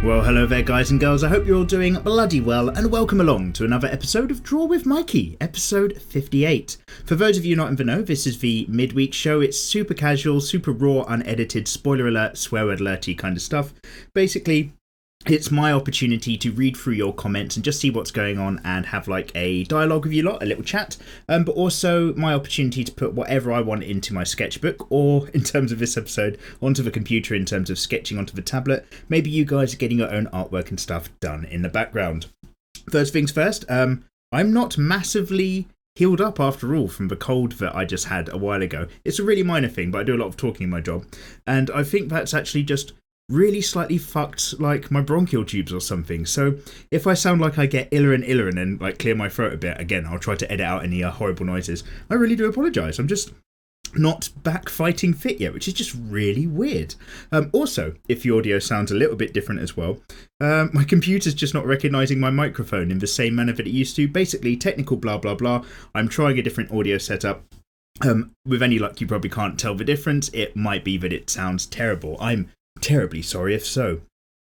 Well, hello there guys and girls, I hope you're all doing bloody well and welcome along to another episode of Draw with Mikey, episode 58. For those of you not in the know, this is the midweek show. It's super casual, super raw, unedited, spoiler alert, swear word alerty kind of stuff. Basically, it's my opportunity to read through your comments and just see what's going on and have like a dialogue with you lot, a little chat, but also my opportunity to put whatever I want into my sketchbook, or in terms of this episode, onto the computer in terms of sketching onto the tablet. Maybe you guys are getting your own artwork and stuff done in the background. First things first, I'm not massively healed up after all from the cold that I just had a while ago. It's a really minor thing, but I do a lot of talking in my job, and I think that's actually just really slightly fucked like my bronchial tubes or something. So if I sound like I get iller and iller and then like clear my throat a bit, again, I'll try to edit out any horrible noises. I really do apologise. I'm just not back fighting fit yet, which is just really weird. Also, if the audio sounds a little bit different as well, my computer's just not recognising my microphone in the same manner that it used to. Basically, technical blah blah blah. I'm trying a different audio setup. With any luck, you probably can't tell the difference. It might be that it sounds terrible. I'm terribly sorry if so.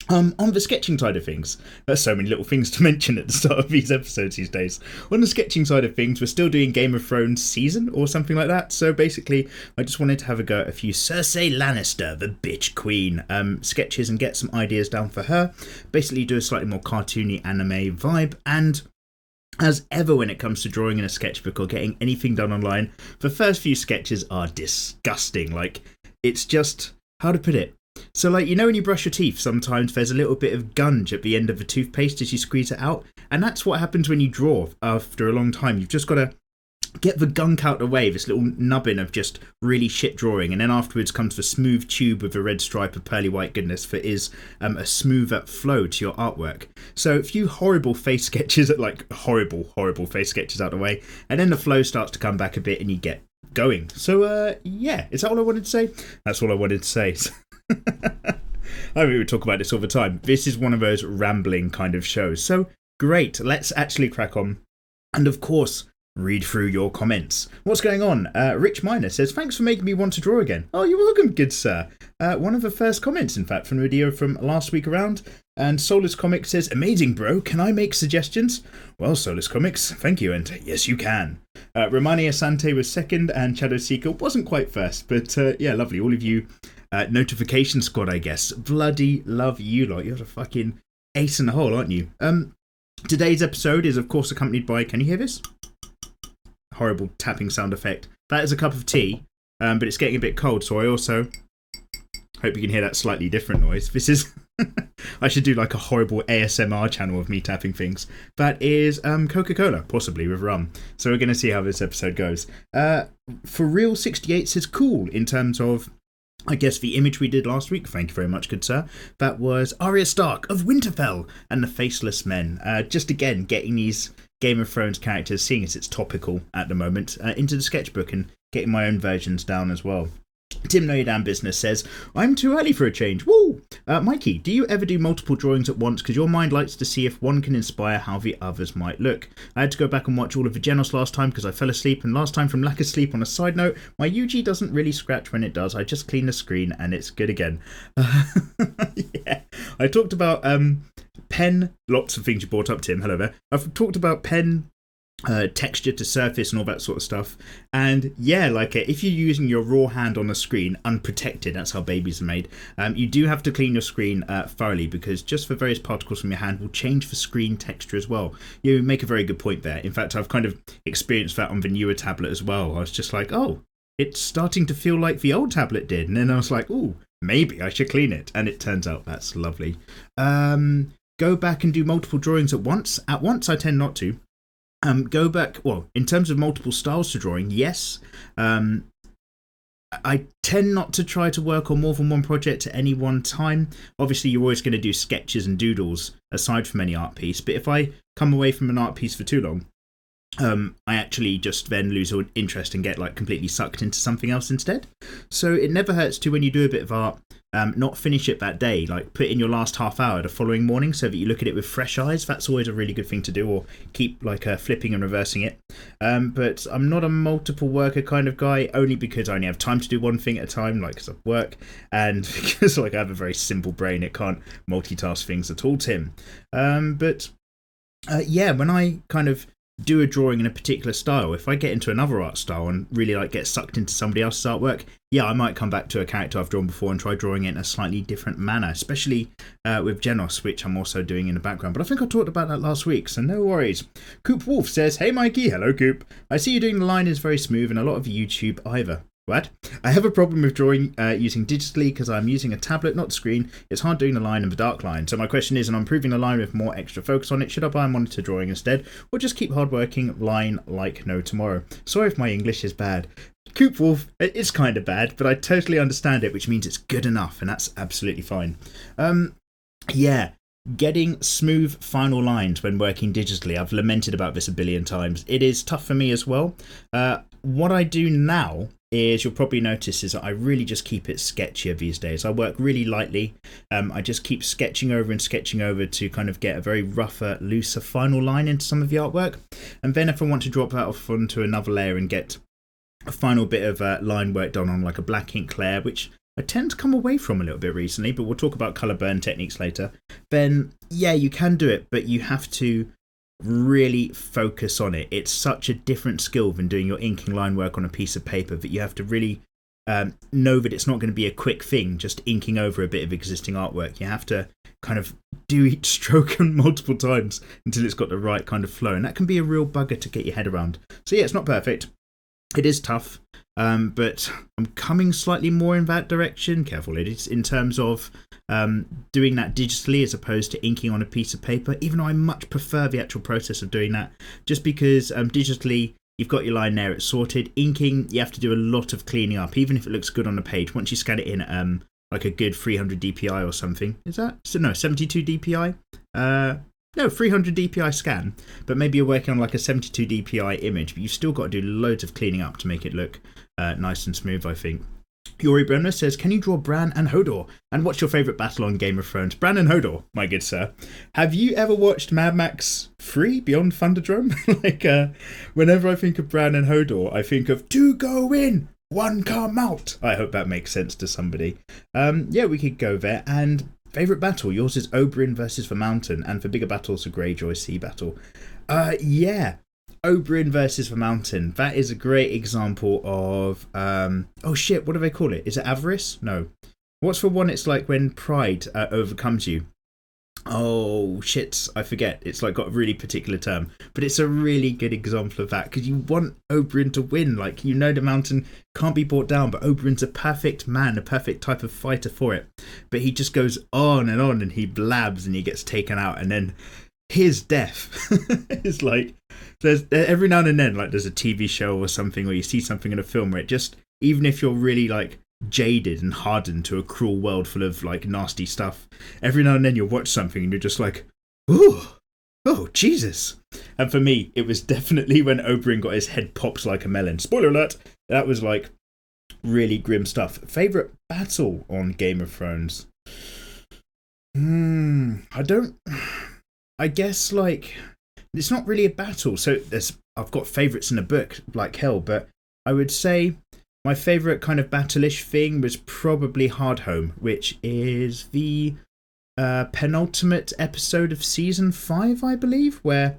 On the sketching side of things, there's so many little things to mention at the start of these episodes these days. On the sketching side of things, we're still doing Game of Thrones season or something like that. So basically, I just wanted to have a go at a few Cersei Lannister, the bitch queen, sketches and get some ideas down for her. Basically do a slightly more cartoony anime vibe. And as ever when it comes to drawing in a sketchbook or getting anything done online, the first few sketches are disgusting. Like, it's just, how to put it? So like, you know when you brush your teeth, sometimes there's a little bit of gunge at the end of the toothpaste as you squeeze it out, and that's what happens when you draw after a long time. You've just got to get the gunk out of the way, this little nubbin of just really shit drawing, and then afterwards comes the smooth tube with a red stripe of pearly white goodness that is a smoother flow to your artwork. So a few horrible face sketches, like horrible face sketches out of the way, and then the flow starts to come back a bit and you get going. So yeah, is that all I wanted to say? That's all I wanted to say. I mean, we talk about this all the time. This is one of those rambling kind of shows. So great, let's actually crack on. And of course, read through your comments. What's going on? Rich Miner says, thanks for making me want to draw again. Oh, you're welcome, good sir. One of the first comments, in fact, from the video from last week around. And Solus Comics says, amazing, bro. Can I make suggestions? Well, Solus Comics, thank you. And yes, you can. Romani Asante was second, and Shadow Seeker wasn't quite first. But yeah, lovely. All of you. Notification squad, I guess. Bloody love you lot. You're a fucking ace in the hole, aren't you? Today's episode is, of course, accompanied by... Can you hear this? Horrible tapping sound effect. That is a cup of tea, but it's getting a bit cold, so I also hope you can hear that slightly different noise. This is... I should do like a horrible ASMR channel of me tapping things. That is Coca-Cola, possibly with rum. So we're going to see how this episode goes. For Real 68 says cool in terms of... I guess the image we did last week, thank you very much, good sir, that was Arya Stark of Winterfell and the Faceless Men. Just again, getting these Game of Thrones characters, seeing as it's topical at the moment, into the sketchbook and getting my own versions down as well. Tim Know Your Damn Business says, I'm too early for a change. Woo! Mikey, do you ever do multiple drawings at once? Because your mind likes to see if one can inspire how the others might look. I had to go back and watch all of the Genos last time because I fell asleep, and last time from lack of sleep. On a side note, my UG doesn't really scratch when it does. I just clean the screen and it's good again. Yeah, I talked about pen, lots of things you brought up, Tim. Hello there. I've talked about pen texture to surface and all that sort of stuff, and yeah, like if you're using your raw hand on a screen unprotected, that's how babies are made, you do have to clean your screen thoroughly, because just the various particles from your hand will change the screen texture as well. You make a very good point there. In fact, I've kind of experienced that on the newer tablet as well. I was just like, oh, it's starting to feel like the old tablet did, and then I was like, oh, maybe I should clean it, and it turns out that's lovely. Go back and do multiple drawings at once. At once I tend not to. Go back, well, in terms of multiple styles to drawing, yes. I tend not to try to work on more than one project at any one time. Obviously, you're always going to do sketches and doodles aside from any art piece, but if I come away from an art piece for too long, I actually just then lose all interest and get like completely sucked into something else instead. So it never hurts to, when you do a bit of art, not finish it that day, like put in your last half hour the following morning so that you look at it with fresh eyes. That's always a really good thing to do, or keep like flipping and reversing it. But I'm not a multiple worker kind of guy, only because I only have time to do one thing at a time, like because I work, and because like I have a very simple brain, it can't multitask things at all, Tim. Yeah, when I kind of do a drawing in a particular style, if I get into another art style and really like get sucked into somebody else's artwork, yeah, I might come back to a character I've drawn before and try drawing it in a slightly different manner, especially with Genos, which I'm also doing in the background. But I think I talked about that last week, so no worries. Coop Wolf says, "Hey Mikey." Hello Coop. "I see you doing the line is very smooth and a lot of YouTube either." What? "I have a problem with drawing using digitally because I'm using a tablet, not screen. It's hard doing the line and the dark line. So my question is, and I'm improving the line with more extra focus on it, should I buy a monitor drawing instead, or just keep hardworking line like no tomorrow? Sorry if my English is bad." Coop Wolf, it's kind of bad, but I totally understand it, which means it's good enough, and that's absolutely fine. Yeah. Getting smooth final lines when working digitally, I've lamented about this a billion times. It is tough for me as well. What I do now is, you'll probably notice, is that I really just keep it sketchier these days. I work really lightly. I just keep sketching over to kind of get a very rougher, looser final line into some of the artwork. And then if I want to drop that off onto another layer and get a final bit of line work done on like a black ink layer, which I tend to come away from a little bit recently, but we'll talk about colour burn techniques later, then yeah, you can do it, but you have to really focus on it. It's such a different skill than doing your inking line work on a piece of paper, that you have to really know that it's not going to be a quick thing, just inking over a bit of existing artwork. You have to kind of do each stroke multiple times until it's got the right kind of flow, and that can be a real bugger to get your head around. So yeah, it's not perfect. It is tough, but I'm coming slightly more in that direction, careful ladies, in terms of doing that digitally as opposed to inking on a piece of paper, even though I much prefer the actual process of doing that, just because digitally you've got your line there, it's sorted. Inking, you have to do a lot of cleaning up, even if it looks good on the page. Once you scan it in at like a good 300 dpi or something, is that? So no, 72 dpi? No, 300 dpi scan, but maybe you're working on like a 72 dpi image, but you've still got to do loads of cleaning up to make it look nice and smooth, I think. Yuri Brenner says, "Can you draw Bran and Hodor? And what's your favourite battle on Game of Thrones?" Bran and Hodor, my good sir. Have you ever watched Mad Max 3 Beyond Thunderdome? Whenever I think of Bran and Hodor, I think of two go in, one come out. I hope that makes sense to somebody. Yeah, we could go there. And favourite battle? Yours is Oberyn versus the Mountain, and for bigger battles, a Greyjoy Sea battle. Yeah, Oberyn versus the Mountain. That is a great example of oh shit, what do they call it? Is it avarice? No. What's the one? It's like when pride overcomes you. Oh shit, I forget. It's like got a really particular term, but it's a really good example of that, because you want Oberyn to win. Like, the Mountain can't be brought down, but Oberyn's a perfect man, a perfect type of fighter for it. But he just goes on, and he blabs, and he gets taken out, and then his death is like, there's every now and then, like there's a TV show or something, or you see something in a film where it just, even if you're really like jaded and hardened to a cruel world full of like nasty stuff, every now and then you'll watch something and you're just like, ooh, oh Jesus. And for me, it was definitely when Oberyn got his head popped like a melon. Spoiler alert. That was like really grim stuff. Favourite battle on Game of Thrones? I guess like, it's not really a battle. So I've got favourites in a book like hell, but I would say my favourite kind of battle-ish thing was probably Hardhome, which is the penultimate episode of season 5, I believe, where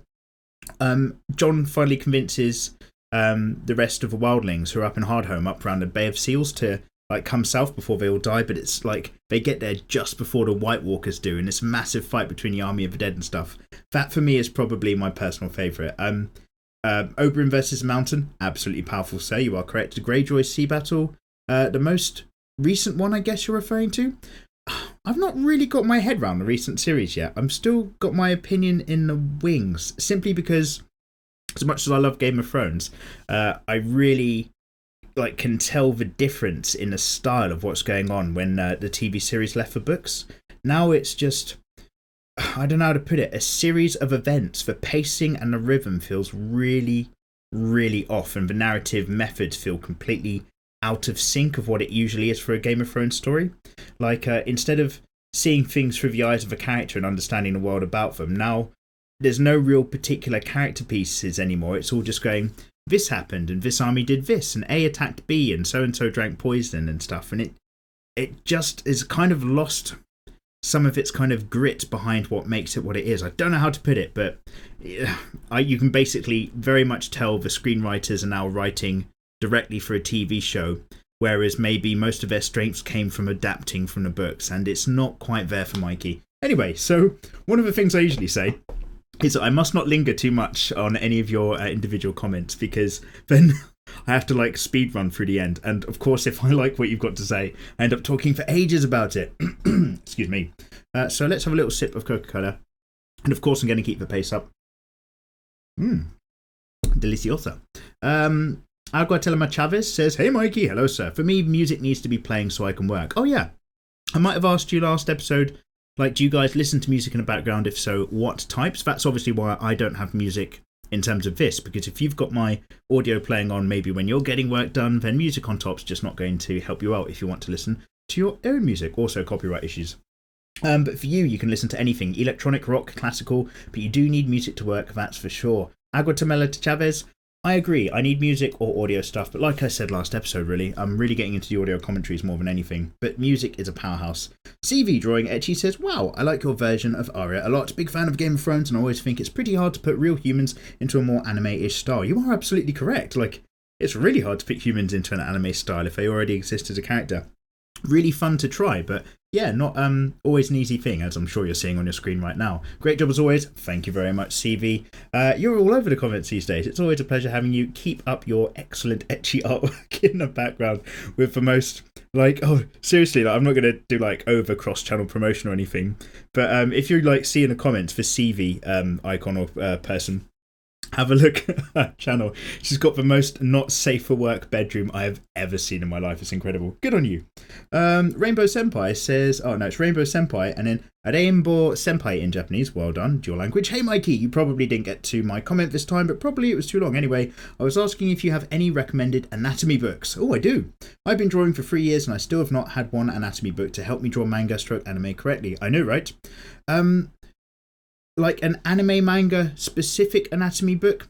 Jon finally convinces the rest of the wildlings who are up in Hardhome, up around the Bay of Seals, to like come south before they all die. But it's like they get there just before the White Walkers do, and this massive fight between the Army of the Dead and stuff. That for me is probably my personal favourite. Oberyn versus Mountain, absolutely powerful, sir. You are correct. The Greyjoy Sea battle, the most recent one, I guess you're referring to. I've not really got my head around the recent series yet. I'm still got my opinion in the wings, simply because, as much as I love Game of Thrones, I really like can tell the difference in the style of what's going on when the TV series left for books. Now it's just I don't know how to put it, a series of events. The pacing and the rhythm feels really, really off, and the narrative methods feel completely out of sync of what it usually is for a Game of Thrones story. Like, instead of seeing things through the eyes of a character and understanding the world about them, now there's no real particular character pieces anymore. It's all just going, this happened, and this army did this, and A attacked B, and so drank poison and stuff, and it just is kind of lost some of its kind of grit behind what makes it what it is. I don't know how to put it, but you can basically very much tell the screenwriters are now writing directly for a TV show, whereas maybe most of their strengths came from adapting from the books, and it's not quite there for Mikey. Anyway, so one of the things I usually say is that I must not linger too much on any of your individual comments, because then I have to like speed run through the end. And of course, if I like what you've got to say, I end up talking for ages about it. Excuse me. So let's have a little sip of Coca-Cola. And of course, I'm going to keep the pace up. Deliciosa. Aguatelema Chavez says, "Hey Mikey, hello sir. For me, music needs to be playing so I can work." Oh yeah, I might have asked you last episode, like, do you guys listen to music in the background? If so, what types? That's obviously why I don't have music in terms of this, because if you've got my audio playing on maybe when you're getting work done, then music on top's just not going to help you out if you want to listen to your own music. Also copyright issues. But for you can listen to anything, electronic, rock, classical, but you do need music to work, that's for sure. Aguatemela Chavez, I agree, I need music or audio stuff, but like I said last episode, really, I'm really getting into the audio commentaries more than anything, but music is a powerhouse. CV Drawing Etchy says, "Wow, I like your version of Arya a lot. Big fan of Game of Thrones, and I always think it's pretty hard to put real humans into a more anime-ish style." You are absolutely correct. Like, it's really hard to put humans into an anime style if they already exist as a character. Really fun to try, but yeah, not always an easy thing, as I'm sure you're seeing on your screen right now. Great job as always. Thank you very much, CV. You're all over the comments these days. It's always a pleasure having you. Keep up your excellent etchy artwork in the background with the most, like, oh, seriously, like, I'm not going to do, like, over cross-channel promotion or anything, but if you, like, see in the comments for CV icon or person, have a look at her channel. She's got the most not safe for work bedroom I have ever seen in my life. It's incredible. Good on you. Rainbow Senpai says, oh no, it's Rainbow Senpai and then Rainbow Senpai in Japanese. Well done, dual language. Hey Mikey, you probably didn't get to my comment this time, but probably it was too long. Anyway, I was asking if you have any recommended anatomy books. Oh, I do. I've been drawing for 3 years and I still have not had one anatomy book to help me draw manga stroke anime correctly. I know, right? Like an anime manga specific anatomy book,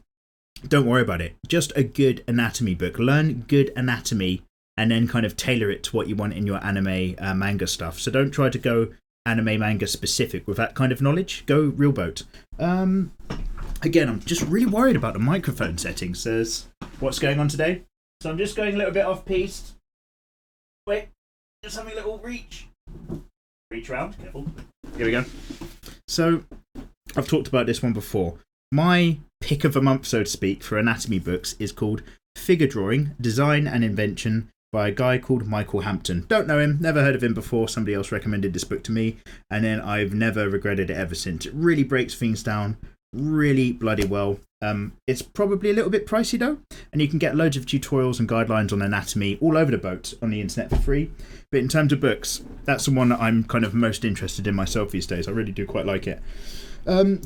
don't worry about it. Just a good anatomy book. Learn good anatomy and then kind of tailor it to what you want in your anime manga stuff. So don't try to go anime manga specific with that kind of knowledge. Go real boat. Again, I'm just really worried about the microphone settings. Says, what's going on today? So I'm just going a little bit off piste. Wait, just having a little reach. Reach round, careful. Here we go. So I've talked about this one before. My pick of the month, so to speak, for anatomy books is called Figure Drawing, Design and Invention by a guy called Michael Hampton. Don't know him, never heard of him before. Somebody else recommended this book to me, and then I've never regretted it ever since. It really breaks things down really bloody well. It's probably a little bit pricey though, and you can get loads of tutorials and guidelines on anatomy all over the boat on the internet for free. But in terms of books, that's the one that I'm kind of most interested in myself these days. I really do quite like it.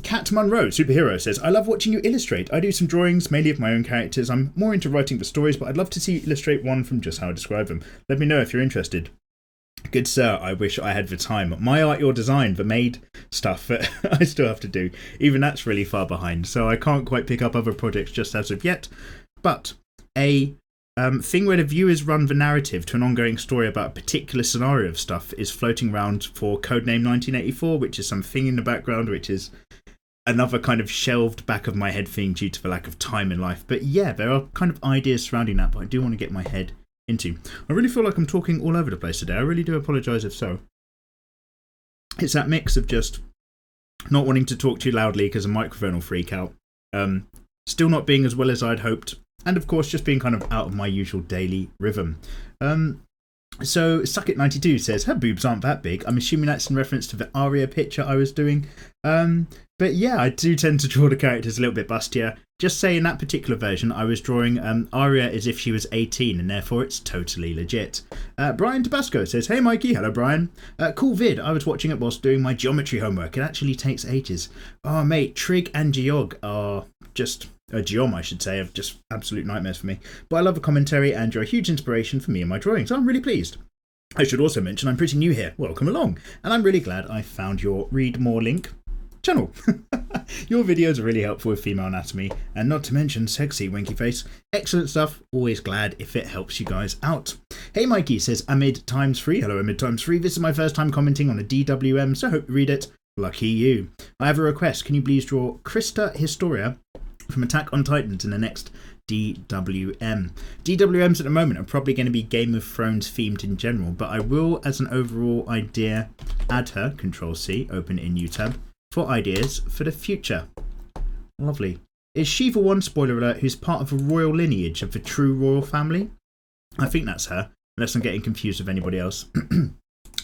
Cat Munro, superhero, says, "I love watching you illustrate. I do some drawings, mainly of my own characters. I'm more into writing the stories, but I'd love to see you illustrate one from just how I describe them. Let me know if you're interested." Good sir, I wish I had the time. My art, your design, the made stuff that I still have to do. Even that's really far behind, so I can't quite pick up other projects just as of yet. But a thing where the viewers run the narrative to an ongoing story about a particular scenario of stuff is floating around for Codename 1984, which is something in the background, which is another kind of shelved back of my head thing due to the lack of time in life. But yeah, there are kind of ideas surrounding that, but I do want to get my head into. I really feel like I'm talking all over the place today. I really do apologise if so. It's that mix of just not wanting to talk too loudly because a microphone will freak out, still not being as well as I'd hoped, and of course just being kind of out of my usual daily rhythm. So Suckit92 says, "Her boobs aren't that big." I'm assuming that's in reference to the Aria picture I was doing. But yeah, I do tend to draw the characters a little bit bustier. Just say in that particular version, I was drawing Arya as if she was 18, and therefore it's totally legit. Brian Tabasco says, hey Mikey, hello Brian. Cool vid, I was watching it whilst doing my geometry homework. It actually takes ages. Oh mate, Trig and Geog are just... Geom, I should say, are just absolute nightmares for me. But I love the commentary and you're a huge inspiration for me and my drawing, so I'm really pleased. I should also mention I'm pretty new here. Welcome along. And I'm really glad I found your Read More link channel. Your videos are really helpful with female anatomy, and not to mention sexy winky face. Excellent stuff. Always glad if it helps you guys out. Hey Mikey, says Amid Times 3. Hello Amid Times 3. This is my first time commenting on a DWM, so hope you read it. Lucky you. I have a request. Can you please draw Krista Historia from Attack on Titans in the next DWM? DWMs at the moment are probably going to be Game of Thrones themed in general, but I will, as an overall idea, add her, Control C, open in new tab, for ideas for the future. Lovely. Is Shiva one, spoiler alert, who's part of a royal lineage of the true royal family? I think that's her, unless I'm getting confused with anybody else.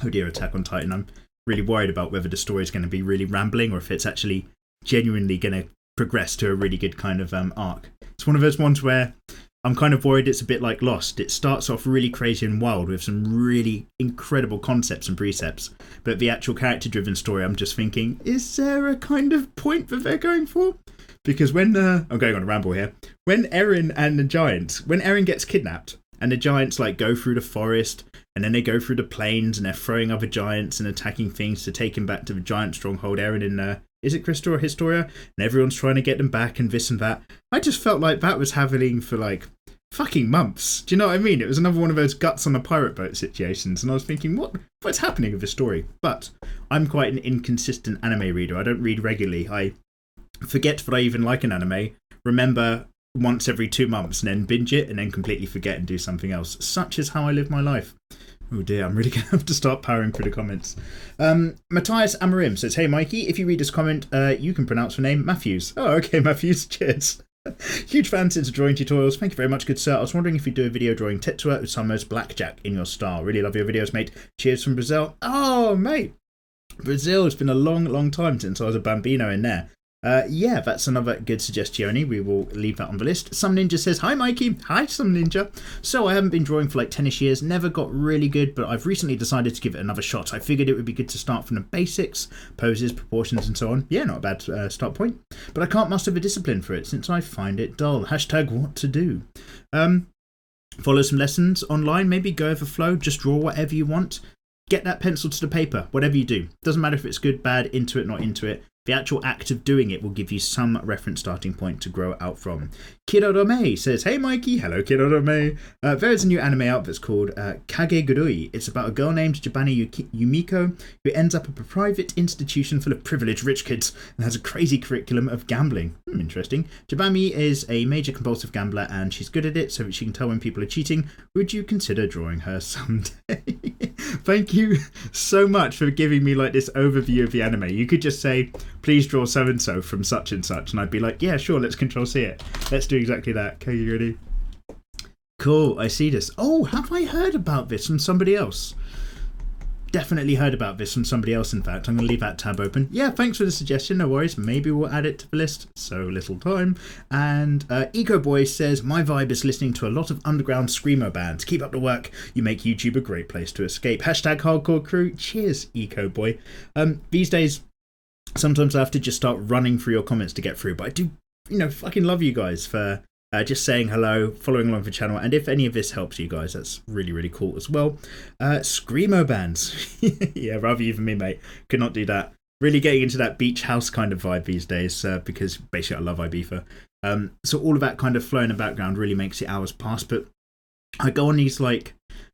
Oh dear, Attack on Titan. I'm really worried about whether the story is going to be really rambling or if it's actually genuinely going to progress to a really good kind of arc. It's one of those ones where I'm kind of worried it's a bit like Lost. It starts off really crazy and wild with some really incredible concepts and precepts, but the actual character-driven story, I'm just thinking, is there a kind of point that they're going for? Because when, I'm going on a ramble here, when Eren gets kidnapped, and the giants like go through the forest, and then they go through the plains, and they're throwing other giants and attacking things to take him back to the giant stronghold, Eren in is it Krista or Historia? And everyone's trying to get them back and this and that. I just felt like that was happening for like fucking months. Do you know what I mean? It was another one of those guts on a pirate boat situations. And I was thinking, what's happening with the story? But I'm quite an inconsistent anime reader. I don't read regularly. I forget that I even like an anime, remember once every 2 months and then binge it and then completely forget and do something else. Such is how I live my life. Oh dear, I'm really going to have to start powering through the comments. Matthias Amarim says, hey Mikey, if you read this comment, you can pronounce the name Matthews. Oh, okay, Matthews, cheers. Huge fan since drawing tutorials. Thank you very much, good sir. I was wondering if you'd do a video drawing Tetsuo Osamu's Blackjack in your style. Really love your videos, mate. Cheers from Brazil. Oh, mate. Brazil, it's been a long, long time since I was a bambino in there. Yeah, that's another good suggestion. We will leave that on the list. Some Ninja says, hi Mikey. Hi Some Ninja. So I haven't been drawing for like 10ish years, never got really good, but I've recently decided to give it another shot. I figured it would be good to start from the basics, poses, proportions and so on. Yeah, not a bad start point, but I can't muster the discipline for it since I find it dull. Hashtag what to do. Follow some lessons online, maybe go with the flow, just draw whatever you want. Get that pencil to the paper, whatever you do. Doesn't matter if it's good, bad, into it, not into it. The actual act of doing it will give you some reference starting point to grow out from. Kirorome says, hey Mikey, hello Kirorome. There is a new anime out that's called Kagegurui. It's about a girl named Jabani Yumiko who ends up at a private institution full of privileged rich kids and has a crazy curriculum of gambling. Interesting. Jabami is a major compulsive gambler and she's good at it so that she can tell when people are cheating. Would you consider drawing her someday? Thank you so much for giving me like this overview of the anime. You could just say, please draw so-and-so from such and such. And I'd be like, yeah, sure, let's Control C it. Let's do exactly that. Okay, you ready? Cool, I see this. Oh, have I heard about this from somebody else? Definitely heard about this from somebody else, in fact. I'm going to leave that tab open. Yeah, thanks for the suggestion, no worries. Maybe we'll add it to the list. So little time. And Eco Boy says, my vibe is listening to a lot of underground screamo bands. Keep up the work. You make YouTube a great place to escape. Hashtag hardcore crew. Cheers, Eco Boy. These days, sometimes I have to just start running through your comments to get through, but I do, fucking love you guys for just saying hello, following along the channel, and if any of this helps you guys, that's really, really cool as well. Screamo bands. Yeah, rather you than me, mate. Could not do that. Really getting into that beach house kind of vibe these days, because basically I love Ibiza. So all of that kind of flow in the background really makes the hours pass, but I go on these like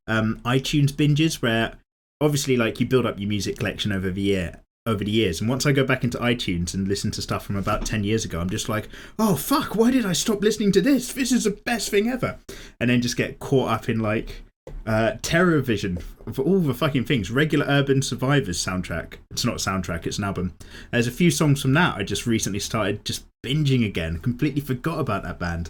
iTunes binges where obviously like you build up your music collection over the years, and once I go back into iTunes and listen to stuff from about 10 years ago, I'm just like, oh fuck, why did I stop listening to this? This is the best thing ever. And then just get caught up in like Terror Vision for all the fucking things. Regular Urban Survivors soundtrack. It's not a soundtrack, it's an album. There's a few songs from that I just recently started just binging again. Completely forgot about that band.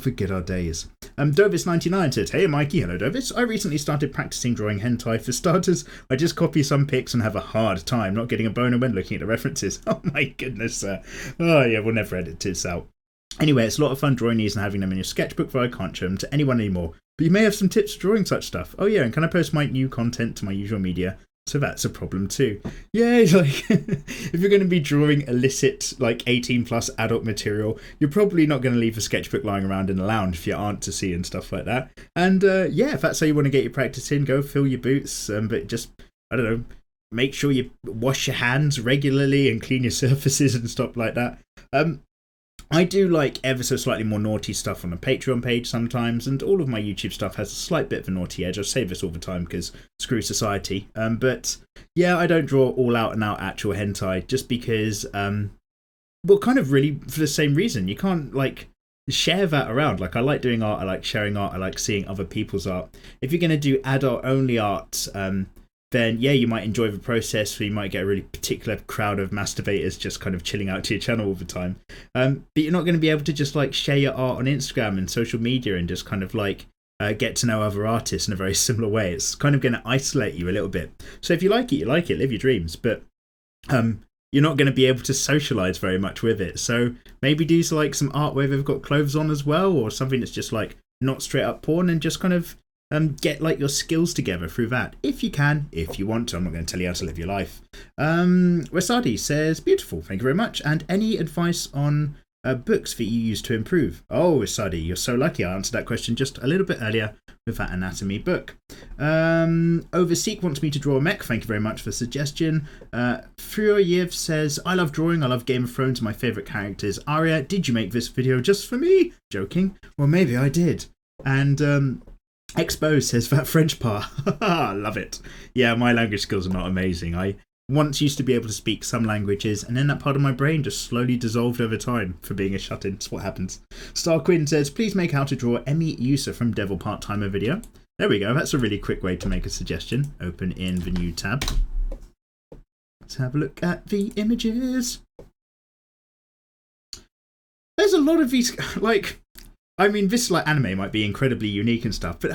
For good old days. Dovis99 says, hey Mikey, hello Dovis. I recently started practicing drawing hentai. For starters, I just copy some pics and have a hard time not getting a boner when looking at the references. Oh my goodness, sir. Oh yeah, we'll never edit this out. Anyway, it's a lot of fun drawing these and having them in your sketchbook, but I can't show them to anyone anymore. But you may have some tips for drawing such stuff. Oh yeah, and can I post my new content to my usual media? So that's a problem too. Yeah, like, if you're going to be drawing illicit, like 18 plus adult material, you're probably not going to leave a sketchbook lying around in the lounge for your aunt to see and stuff like that. And yeah, if that's how you want to get your practice in, go fill your boots. But just, I don't know, make sure you wash your hands regularly and clean your surfaces and stuff like that. I do like ever so slightly more naughty stuff on the Patreon page sometimes, and all of my YouTube stuff has a slight bit of a naughty edge. I say this all the time because screw society. But yeah, I don't draw all out and out actual hentai just because, well, kind of really for the same reason. You can't like share that around. Like I like doing art, I like sharing art, I like seeing other people's art. If you're going to do adult only art, then yeah, you might enjoy the process, or you might get a really particular crowd of masturbators just kind of chilling out to your channel all the time. But you're not going to be able to just like share your art on Instagram and social media and just kind of like get to know other artists in a very similar way. It's kind of going to isolate you a little bit. So if you like it, you like it, live your dreams. But you're not going to be able to socialize very much with it. So maybe do like some art where they've got clothes on as well, or something that's just like not straight up porn, and just kind of get like your skills together through that, if you can, if you want to. I'm not going to tell you how to live your life. Resadi says, beautiful, thank you very much. And any advice on books that you use to improve? Oh, Resadi, you're so lucky. I answered that question just a little bit earlier with that anatomy book. Overseek wants me to draw a mech. Thank you very much for the suggestion. Furyev says, I love drawing. I love Game of Thrones. My favourite character is Arya. Did you make this video just for me? Joking. Well, maybe I did. And Expo says that French part. Love it. Yeah, my language skills are not amazing. I once used to be able to speak some languages, and then that part of my brain just slowly dissolved over time for being a shut-in. That's what happens. Star Quinn says, please make how to draw Emmy User from Devil Part-Timer video. There we go. That's a really quick way to make a suggestion. Open in the new tab. Let's have a look at the images. There's a lot of these, like, I mean, this like anime might be incredibly unique and stuff, but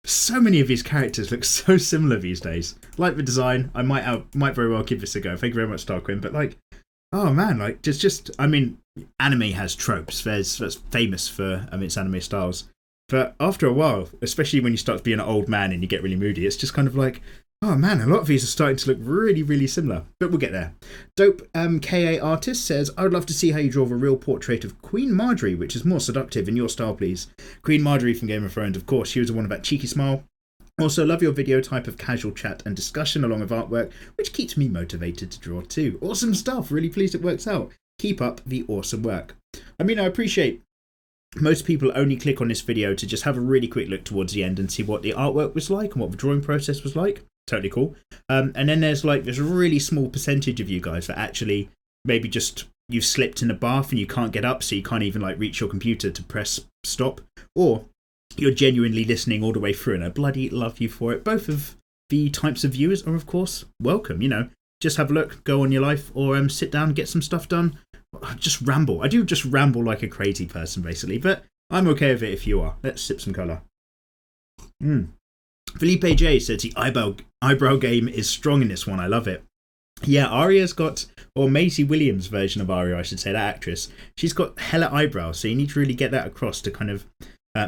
so many of these characters look so similar these days. Like the design, I might very well give this a go. Thank you very much, Starquin. But like, oh man, like just I mean, anime has tropes. That's famous for its anime styles. But after a while, especially when you start to be an old man and you get really moody, it's just kind of like, oh man, a lot of these are starting to look really, really similar. But we'll get there. Dope KA Artist says, I would love to see how you draw a real portrait of Queen Marjorie, which is more seductive in your style, please. Queen Marjorie from Game of Thrones, of course. She was the one with that cheeky smile. Also, love your video type of casual chat and discussion along with artwork, which keeps me motivated to draw too. Awesome stuff. Really pleased it works out. Keep up the awesome work. I mean, I appreciate most people only click on this video to just have a really quick look towards the end and see what the artwork was like and what the drawing process was like. Totally cool. And then there's a really small percentage of you guys that actually maybe just you've slipped in a bath and you can't get up, so you can't even like reach your computer to press stop, or you're genuinely listening all the way through, and I bloody love you for it. Both of the types of viewers are of course welcome. You know, just have a look, go on your life, or sit down, get some stuff done. Just ramble. I do just ramble like a crazy person basically, but I'm okay with it if you are. Let's sip some colour. Felipe J says the eyebrow game is strong in this one. I love it. Yeah, Arya's got, or Maisie Williams' version of Arya, I should say, that actress, she's got hella eyebrows, so you need to really get that across to kind of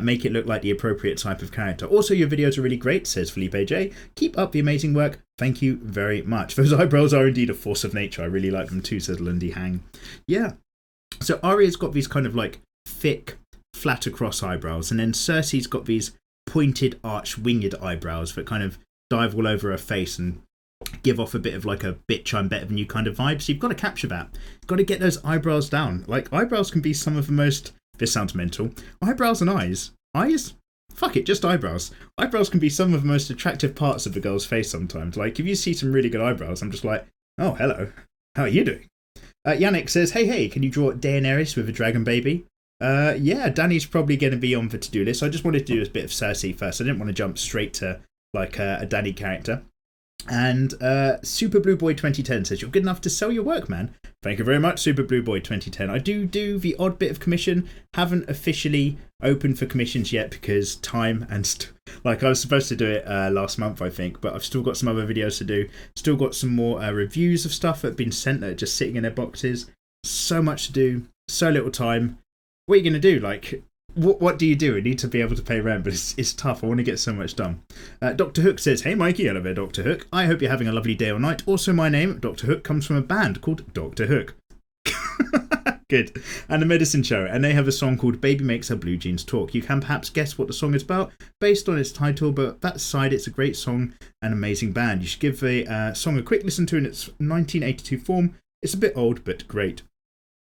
make it look like the appropriate type of character. Also, your videos are really great, says Felipe J. Keep up the amazing work. Thank you very much. Those eyebrows are indeed a force of nature. I really like them too, says Lundy Hang. Yeah. So Arya's got these kind of like thick, flat across eyebrows, and then Cersei's got these pointed, arched, winged eyebrows that kind of dive all over her face and give off a bit of like a bitch I'm better than you kind of vibe. So you've got to capture that. You've got to get those eyebrows down. Like, eyebrows can be some of the most, this sounds mental, eyebrows and eyes, fuck it, just eyebrows. Eyebrows can be some of the most attractive parts of a girl's face sometimes. Like, if you see some really good eyebrows, I'm just like, oh, hello, how are you doing? Yannick says, hey, can you draw Daenerys with a dragon baby? Yeah, Danny's probably going to be on the to-do list. I just wanted to do a bit of Cersei first. I didn't want to jump straight to like a Danny character. And Super Blue Boy 2010 says, you're good enough to sell your work, man. Thank you very much, Super Blue Boy 2010. I do the odd bit of commission. Haven't officially opened for commissions yet because time and like I was supposed to do it last month, I think, but I've still got some other videos to do. Still got some more reviews of stuff that have been sent that are just sitting in their boxes. So much to do, so little time. What are you going to do? Like, what do you do? I need to be able to pay rent, but it's tough. I want to get so much done. Dr. Hook says, hey Mikey, hello there Dr. Hook. I hope you're having a lovely day or night. Also, my name, Dr. Hook, comes from a band called Dr. Hook. Good. And a medicine show, and they have a song called Baby Makes Her Blue Jeans Talk. You can perhaps guess what the song is about based on its title, but that aside, it's a great song and amazing band. You should give the song a quick listen to in its 1982 form. It's a bit old, but great.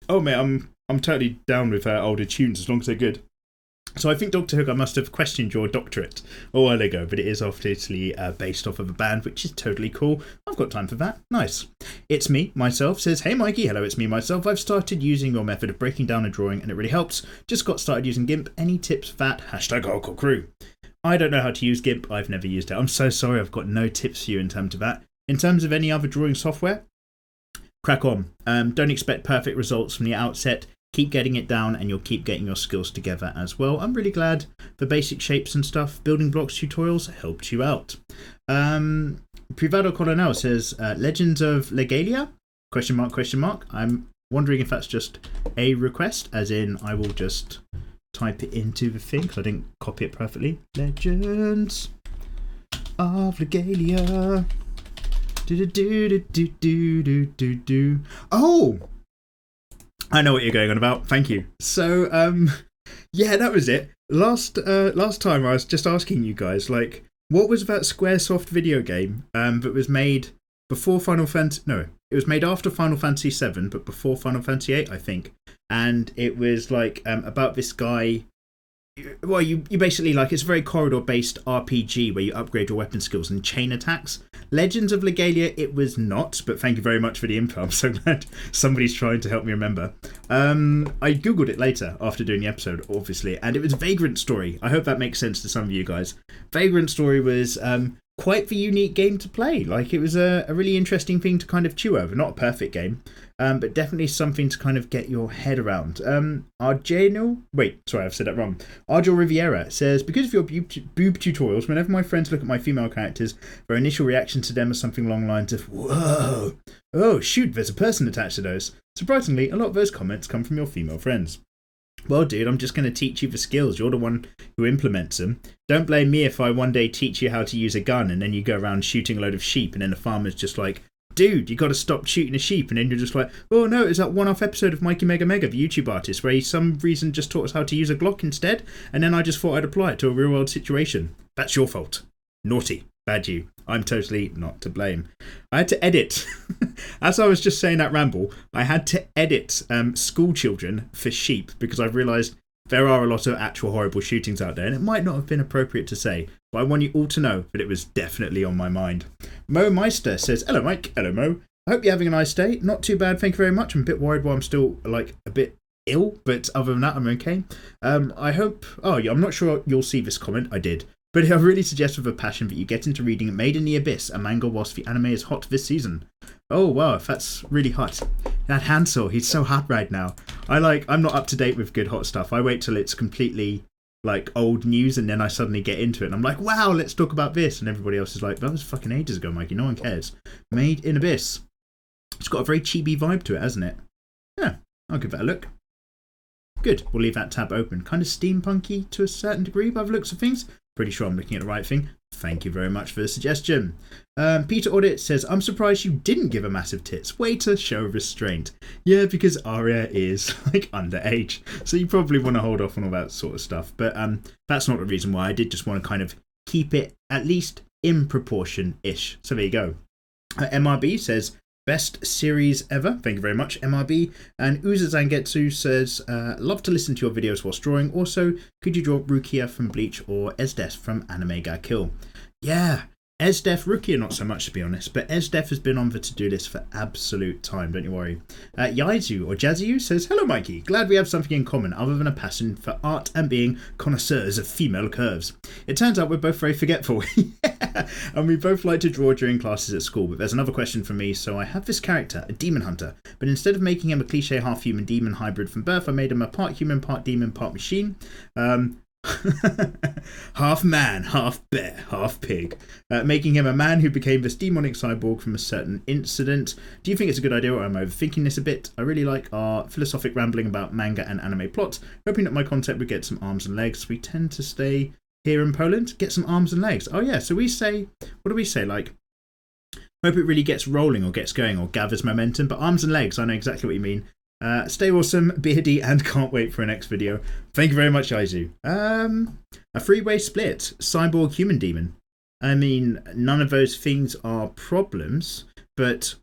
Oh mate, I'm totally down with older tunes as long as they're good. So I think, Dr. Hook, I must have questioned your doctorate a while ago, but it is obviously based off of a band, which is totally cool. I've got time for that. Nice. It's me, myself, says, hey Mikey, hello, it's me, myself. I've started using your method of breaking down a drawing and it really helps. Just got started using GIMP. Any tips for that? Hashtag hardcore crew. I don't know how to use GIMP. I've never used it. I'm so sorry. I've got no tips for you in terms of that. In terms of any other drawing software, crack on. Don't expect perfect results from the outset. Keep getting it down and you'll keep getting your skills together as well. I'm really glad the basic shapes and stuff, building blocks tutorials helped you out. Privado Colonel says, Legends of Legalia? Question mark. I'm wondering if that's just a request, as in I will just type it into the thing because I didn't copy it perfectly. Legends of Legalia. Oh! I know what you're going on about. Thank you. So, yeah, that was it. Last time I was just asking you guys, like, what was that Squaresoft video game that was made before Final Fantasy? No, it was made after Final Fantasy VII, but before Final Fantasy VIII, I think. And it was like about this guy. Well, you basically, like, it's a very corridor-based RPG where you upgrade your weapon skills and chain attacks. Legends of Legalia, it was not, but thank you very much for the info. I'm so glad somebody's trying to help me remember. I googled it later after doing the episode, obviously, and it was Vagrant Story. I hope that makes sense to some of you guys. Vagrant Story was quite the unique game to play. Like, it was a really interesting thing to kind of chew over. Not a perfect game, but definitely something to kind of get your head around. Arjano, wait, sorry, I've said that wrong. Arjo Riviera says, because of your boob tutorials, whenever my friends look at my female characters, their initial reaction to them is something along the lines of, whoa, oh shoot, there's a person attached to those. Surprisingly, a lot of those comments come from your female friends. Well, dude, I'm just going to teach you the skills. You're the one who implements them. Don't blame me if I one day teach you how to use a gun and then you go around shooting a load of sheep and then the farmer's just like, dude, you got to stop shooting a sheep. And then you're just like, oh no, it's that one-off episode of Mikey Mega Mega, the YouTube artist, where he some reason just taught us how to use a Glock instead. And then I just thought I'd apply it to a real-world situation. That's your fault. Naughty. Bad you. I'm totally not to blame. I had to edit. As I was just saying that ramble, I had to edit school children for sheep because I realised there are a lot of actual horrible shootings out there and it might not have been appropriate to say, but I want you all to know that it was definitely on my mind. Mo Meister says, hello Mike, hello Mo. I hope you're having a nice day. Not too bad, thank you very much. I'm a bit worried while I'm still like a bit ill, but other than that, I'm okay. I hope, I'm not sure you'll see this comment. I did. But I really suggest with a passion that you get into reading Made in the Abyss, a manga whilst the anime is hot this season. Oh wow, if that's really hot. That Hansel, he's so hot right now. I'm not up to date with good hot stuff. I wait till it's completely like old news and then I suddenly get into it and I'm like, wow, let's talk about this. And everybody else is like, that was fucking ages ago, Mikey, no one cares. Made in Abyss. It's got a very chibi vibe to it, hasn't it? Yeah, I'll give that a look. Good, we'll leave that tab open. Kind of steampunky to a certain degree by the looks of things. Pretty sure I'm looking at the right thing. Thank you very much for the suggestion. Peter Audit says, I'm surprised you didn't give a massive tits. Way to show restraint. Yeah, because Arya is like underage. So you probably want to hold off on all that sort of stuff. But that's not the reason why. I did just want to kind of keep it at least in proportion-ish. So there you go. MRB says, best series ever. Thank you very much, MRB. And Uza Zangetsu says, love to listen to your videos whilst drawing. Also, could you draw Rukia from Bleach or Esdeath from Anime Ga Kill? Yeah, Esdeath, Rukia not so much to be honest, but Esdeath has been on the to-do list for absolute time, don't you worry. Yaizu or Jazzu says, hello Mikey, glad we have something in common other than a passion for art and being connoisseurs of female curves. It turns out we're both very forgetful. Yeah. And we both like to draw during classes at school, but there's another question for me. So I have this character, a demon hunter, but instead of making him a cliche half-human demon hybrid from birth, I made him a part human, part demon, part machine. Half man, half bear, half pig, making him a man who became this demonic cyborg from a certain incident. Do you think it's a good idea, or am I overthinking this a bit? I really like our philosophic rambling about manga and anime plots, hoping that my content would get some arms and legs. We tend to stay here in Poland, get some arms and legs. Oh yeah, so we say, what do we say, like, hope it really gets rolling or gets going or gathers momentum, but arms and legs, I know exactly what you mean. Stay awesome, beardy, and can't wait for our next video. Thank you very much, Aizu. A three-way split, cyborg, human demon. I mean, none of those things are problems, but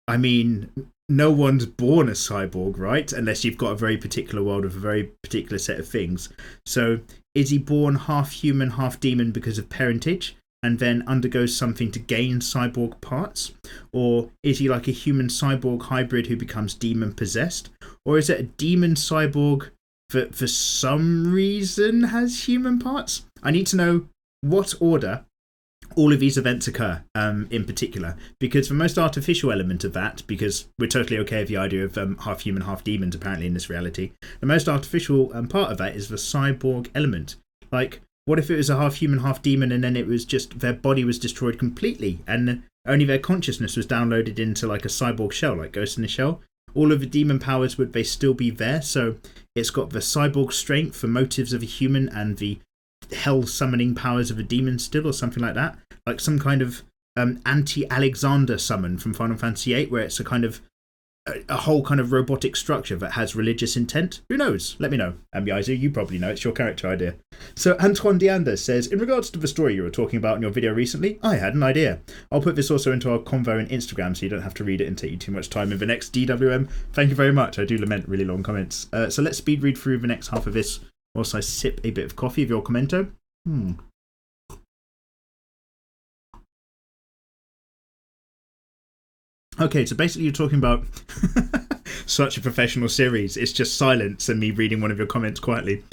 I mean, no one's born a cyborg, right? Unless you've got a very particular world with a very particular set of things. So, is he born half human, half demon because of parentage, and then undergoes something to gain cyborg parts? Or is he like a human cyborg hybrid who becomes demon possessed? Or is it a demon cyborg that for some reason has human parts? I need to know what order all of these events occur in particular, because the most artificial element of that, because we're totally okay with the idea of half human, half demons apparently in this reality, the most artificial part of that is the cyborg element. Like, what if it was a half human, half demon, and then it was just their body was destroyed completely and only their consciousness was downloaded into like a cyborg shell, like Ghost in the Shell? All of the demon powers, would they still be there? So it's got the cyborg strength, the motives of a human, and the hell summoning powers of a demon still, or something like that? Like some kind of anti-Alexander summon from Final Fantasy VIII, where it's a kind of a whole kind of robotic structure that has religious intent. Who knows? Let me know. Yaizu, you probably know. It's your character idea. So Antoine Dianda says, in regards to the story you were talking about in your video recently, I had an idea. I'll put this also into our convo in Instagram so you don't have to read it and take you too much time in the next DWM. Thank you very much. I do lament really long comments. So let's speed read through the next half of this whilst I sip a bit of coffee of your commento. Okay, so basically you're talking about such a professional series. It's just silence and me reading one of your comments quietly.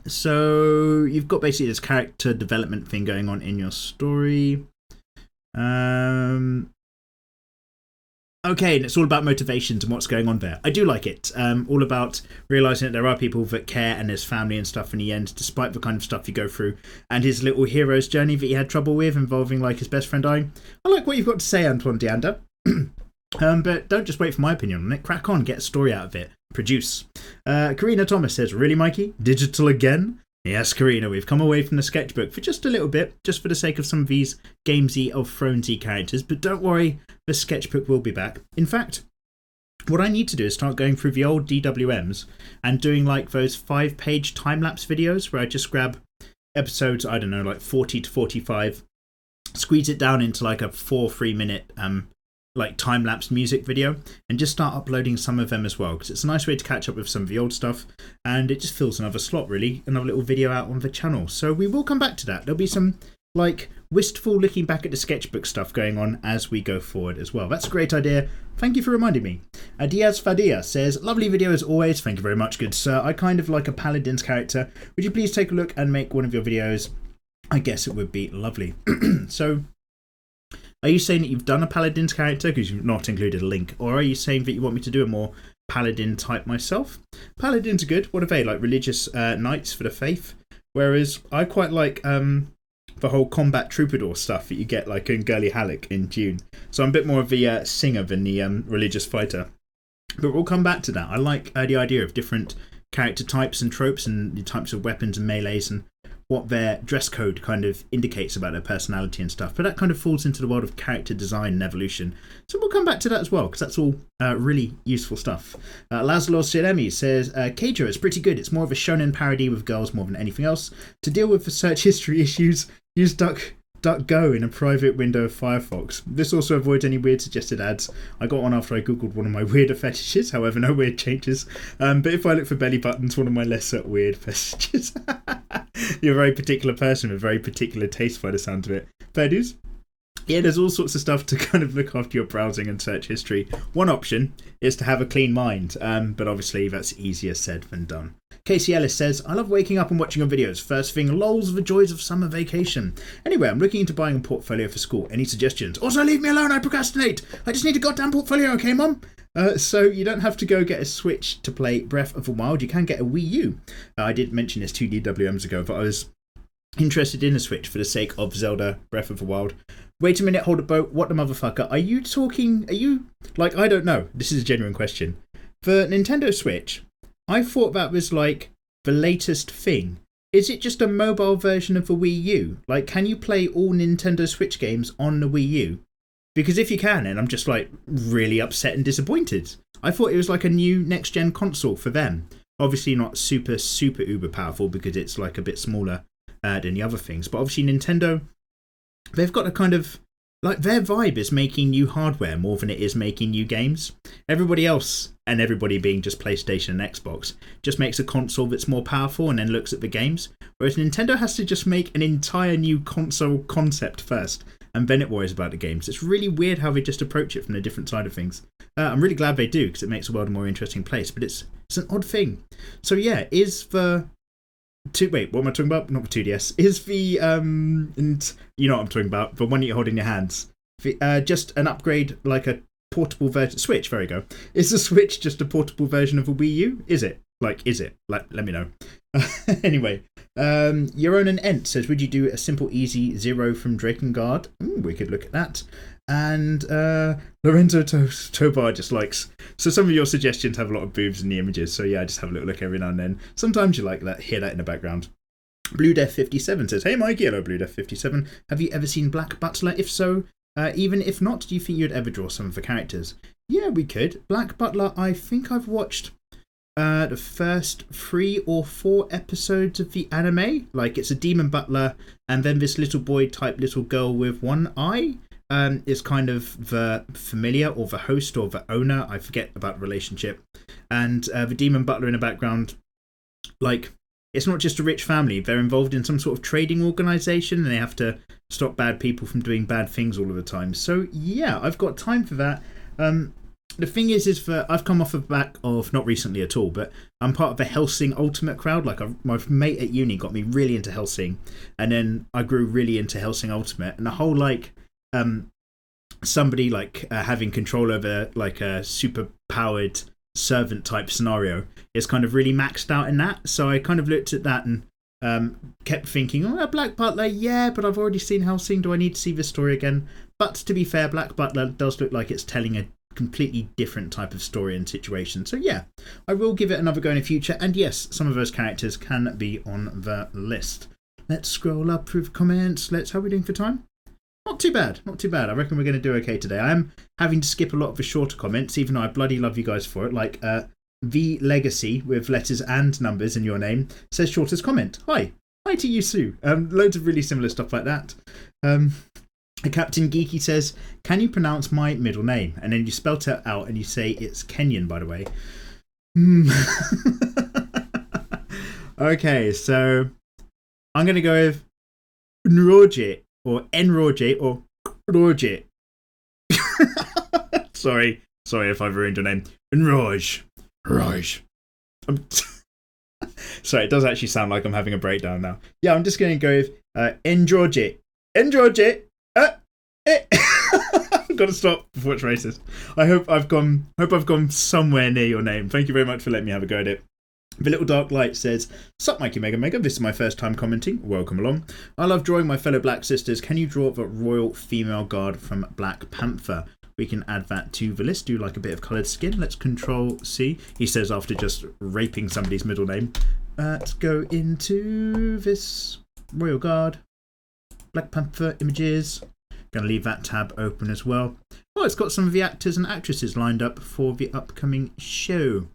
So you've got basically this character development thing going on in your story. Okay, and it's all about motivations and what's going on there. I do like it. All about realising that there are people that care and there's family and stuff in the end, despite the kind of stuff you go through. And his little hero's journey that he had trouble with, involving like his best friend dying. I like what you've got to say, Antoine Dianda. But don't just wait for my opinion on it. Crack on, get a story out of it. Produce. Karina Thomas says, really, Mikey? Digital again? Yes, Karina, we've come away from the sketchbook for just a little bit, just for the sake of some of these Gamesy of Thronesy characters, but don't worry, the sketchbook will be back. In fact, what I need to do is start going through the old DWMs and doing like those 5-page time-lapse videos where I just grab episodes, I don't know, like 40 to 45, squeeze it down into like a 3-minute like time-lapse music video and just start uploading some of them as well, because it's a nice way to catch up with some of the old stuff and it just fills another slot, really, another little video out on the channel. So we will come back to that. There'll be some like wistful looking back at the sketchbook stuff going on as we go forward as well. That's a great idea. Thank you for reminding me. Diaz Fadia says, lovely video as always. Thank you very much, good sir. I kind of like a paladin's character. Would you please take a look and make one of your videos? I guess it would be lovely. So are you saying that you've done a paladin's character because you've not included a link? Or are you saying that you want me to do a more paladin type myself? Paladins are good. What are they? Like religious knights for the faith? Whereas I quite like the whole combat troubadour stuff that you get like in Girly Halleck in Dune. So I'm a bit more of the singer than the religious fighter. But we'll come back to that. I like the idea of different character types and tropes and the types of weapons and melees and what their dress code kind of indicates about their personality and stuff. But that kind of falls into the world of character design and evolution. So we'll come back to that as well, because that's all really useful stuff. Laszlo Siremi says, Keijo is pretty good. It's more of a shonen parody with girls more than anything else. To deal with the search history issues, use DuckDuckGo in a private window of Firefox. This also avoids any weird suggested ads. I got one after I googled one of my weirder fetishes, however no weird changes. But if I look for belly buttons, one of my lesser weird fetishes. You're a very particular person with very particular taste by the sound of it. Fair dues. Yeah, there's all sorts of stuff to kind of look after your browsing and search history. One option is to have a clean mind, but obviously that's easier said than done. Casey Ellis says, I love waking up and watching your videos. First thing, lols, the joys of summer vacation. Anyway, I'm looking into buying a portfolio for school. Any suggestions? Also, leave me alone, I procrastinate. I just need a goddamn portfolio, okay, Mum? So you don't have to go get a Switch to play Breath of the Wild. You can get a Wii U. I did mention this 2 DWMs ago, but I was interested in a Switch for the sake of Zelda Breath of the Wild. Wait a minute, hold a boat. What the motherfucker? Are you, I don't know. This is a genuine question. For Nintendo Switch, I thought that was like the latest thing. Is it just a mobile version of the Wii U? Like, can you play all Nintendo Switch games on the Wii U? Because if you can, then I'm just like really upset and disappointed. I thought it was like a new next-gen console for them. Obviously not super, super uber powerful because it's like a bit smaller than the other things. But obviously Nintendo, they've got a kind of, like, their vibe is making new hardware more than it is making new games. Everybody else, and everybody being just PlayStation and Xbox, just makes a console that's more powerful and then looks at the games. Whereas Nintendo has to just make an entire new console concept first, and then it worries about the games. It's really weird how they just approach it from a different side of things. I'm really glad they do, because it makes the world a more interesting place, but it's an odd thing. So yeah, is the... Wait, what am I talking about? Not the 2DS. Is the, and you know what I'm talking about, the one you hold in your hands. Just an upgrade, like a portable version. Switch, there you go. Is the Switch just a portable version of a Wii U? Is it? Is it? Let me know. Anyway, Euron Ent says, would you do a simple, easy Zero from Drakengard? We could look at that. And Lorenzo Tobar just likes... So some of your suggestions have a lot of boobs in the images, so yeah, I just have a little look every now and then. Sometimes you like that, hear that in the background. Blue Death 57 says, hey Mikey, hello Blue Death 57. Have you ever seen Black Butler? If so, even if not, do you think you'd ever draw some of the characters? Yeah, we could. Black Butler, I think I've watched the first 3 or 4 episodes of the anime. Like, it's a demon butler, and then this little boy type little girl with one eye is kind of the familiar or the host or the owner. I forget about the relationship. And the demon butler in the background, like, it's not just a rich family. They're involved in some sort of trading organization and they have to stop bad people from doing bad things all of the time. So yeah, I've got time for that. The thing is that I've come off the back of, not recently at all, but I'm part of the Hellsing Ultimate crowd. Like, my mate at uni got me really into Hellsing, and then I grew really into Hellsing Ultimate, and the whole, like, somebody, like, having control over, like, a super powered servant type scenario is kind of really maxed out in that. So I kind of looked at that and kept thinking, oh, Black Butler, yeah, but I've already seen Hellsing. Do I need to see this story again? But to be fair, Black Butler does look like it's telling a completely different type of story and situation. So yeah, I will give it another go in the future. And yes, some of those characters can be on the list. Let's scroll up through the comments. How are we doing for time? Not too bad, not too bad. I reckon we're going to do okay today. I am having to skip a lot of the shorter comments, even though I bloody love you guys for it. Like, The Legacy, with letters and numbers in your name, says shortest comment. Hi to you, Sue. Loads of really similar stuff like that. Captain Geeky says, can you pronounce my middle name? And then you spelt it out and you say it's Kenyan, by the way. Okay, so I'm going to go with Nroje, or Enroje, or Roje. Sorry if I've ruined your name. Nroj. Sorry, it does actually sound like I'm having a breakdown now. Yeah, I'm just going to go with Enroje. I've got to stop before it's racist. I hope I've gone somewhere near your name. Thank you very much for letting me have a go at it. The Little Dark Light says, sup Mikey Mega Mega, this is my first time commenting. Welcome along. I love drawing my fellow black sisters. Can you draw the royal female guard from Black Panther? We can add that to the list. Do like a bit of coloured skin. Let's Control C. He says after just raping somebody's middle name. Let's go into this royal guard. Black Panther images. Going to leave that tab open as well. Oh, it's got some of the actors and actresses lined up for the upcoming show.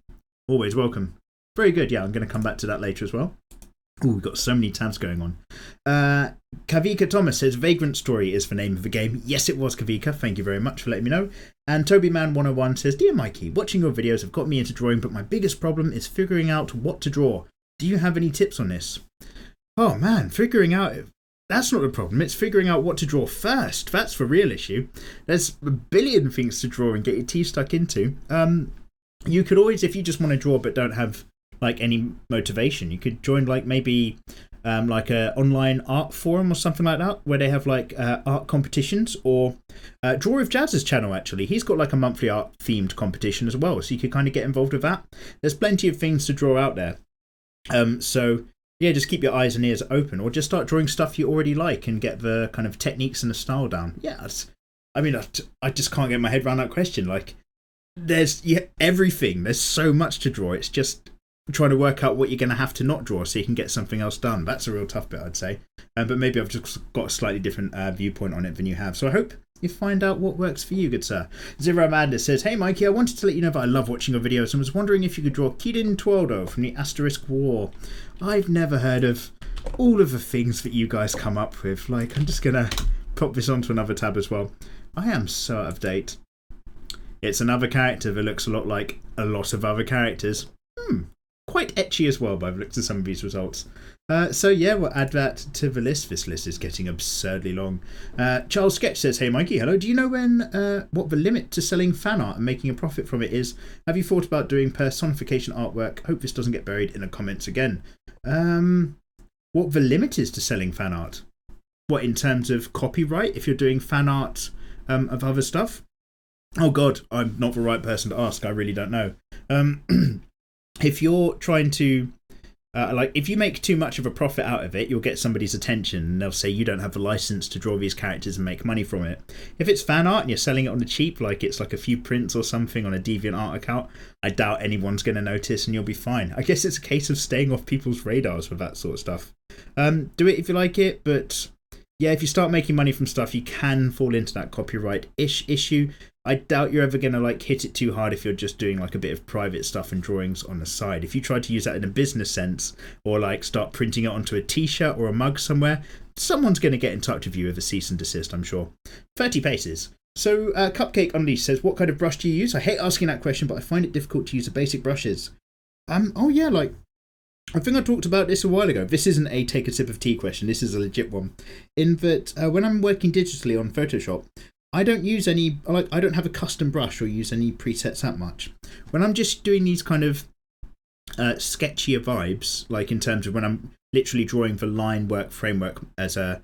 Always welcome. Very good. Yeah, I'm going to come back to that later as well. Ooh, we've got so many tabs going on. Kavika Thomas says Vagrant Story is the name of the game. Yes, it was, Kavika. Thank you very much for letting me know. And TobyMan101 says, Dear Mikey, watching your videos have got me into drawing, but my biggest problem is figuring out what to draw. Do you have any tips on this? Oh man, figuring out that's not the problem. It's figuring out what to draw first. That's the real issue. There's a billion things to draw and get your teeth stuck into. You could always, if you just want to draw but don't have like any motivation, you could join like maybe like a online art forum or something like that, where they have like art competitions, or Draw with Jazz's channel. Actually, he's got like a monthly art themed competition as well, so you could kind of get involved with that. There's plenty of things to draw out there. So yeah, just keep your eyes and ears open, or just start drawing stuff you already like and get the kind of techniques and the style down. Yeah, I just can't get my head around that question. Like, there's everything. There's so much to draw. It's just trying to work out what you're going to have to not draw so you can get something else done. That's a real tough bit, I'd say. But maybe I've just got a slightly different viewpoint on it than you have. So I hope you find out what works for you, good sir. Zero Madness says, "Hey Mikey, I wanted to let you know that I love watching your videos and was wondering if you could draw Kirin Tuoldo from the Asterisk War. I've never heard of all of the things that you guys come up with. Like, I'm just going to pop this onto another tab as well. I am so out of date. It's another character that looks a lot like a lot of other characters. Quite etchy as well by the looks of some of these results. So yeah, we'll add that to the list. This list is getting absurdly long. Charles Sketch says, "Hey Mikey, hello. Do you know what the limit to selling fan art and making a profit from it is? Have you thought about doing personification artwork? Hope this doesn't get buried in the comments again." What the limit is to selling fan art? What, in terms of copyright? If you're doing fan art of other stuff? Oh God, I'm not the right person to ask. I really don't know. If you're trying to, if you make too much of a profit out of it, you'll get somebody's attention and they'll say you don't have the license to draw these characters and make money from it. If it's fan art and you're selling it on the cheap, like it's like a few prints or something on a DeviantArt account, I doubt anyone's going to notice and you'll be fine. I guess it's a case of staying off people's radars with that sort of stuff. Do it if you like it, but yeah, if you start making money from stuff, you can fall into that copyright-ish issue. I doubt you're ever going to like hit it too hard if you're just doing like a bit of private stuff and drawings on the side. If you try to use that in a business sense, or like start printing it onto a t-shirt or a mug somewhere, someone's going to get in touch with you with a cease and desist, I'm sure. 30 paces. So Cupcake Unleashed says, "What kind of brush do you use? I hate asking that question, but I find it difficult to use the basic brushes." Oh yeah, like, I think I talked about this a while ago. This isn't a take a sip of tea question. This is a legit one. In that when I'm working digitally on Photoshop, I don't use any, I don't have a custom brush or use any presets that much. When I'm just doing these kind of sketchier vibes, like in terms of when I'm literally drawing the line work framework as a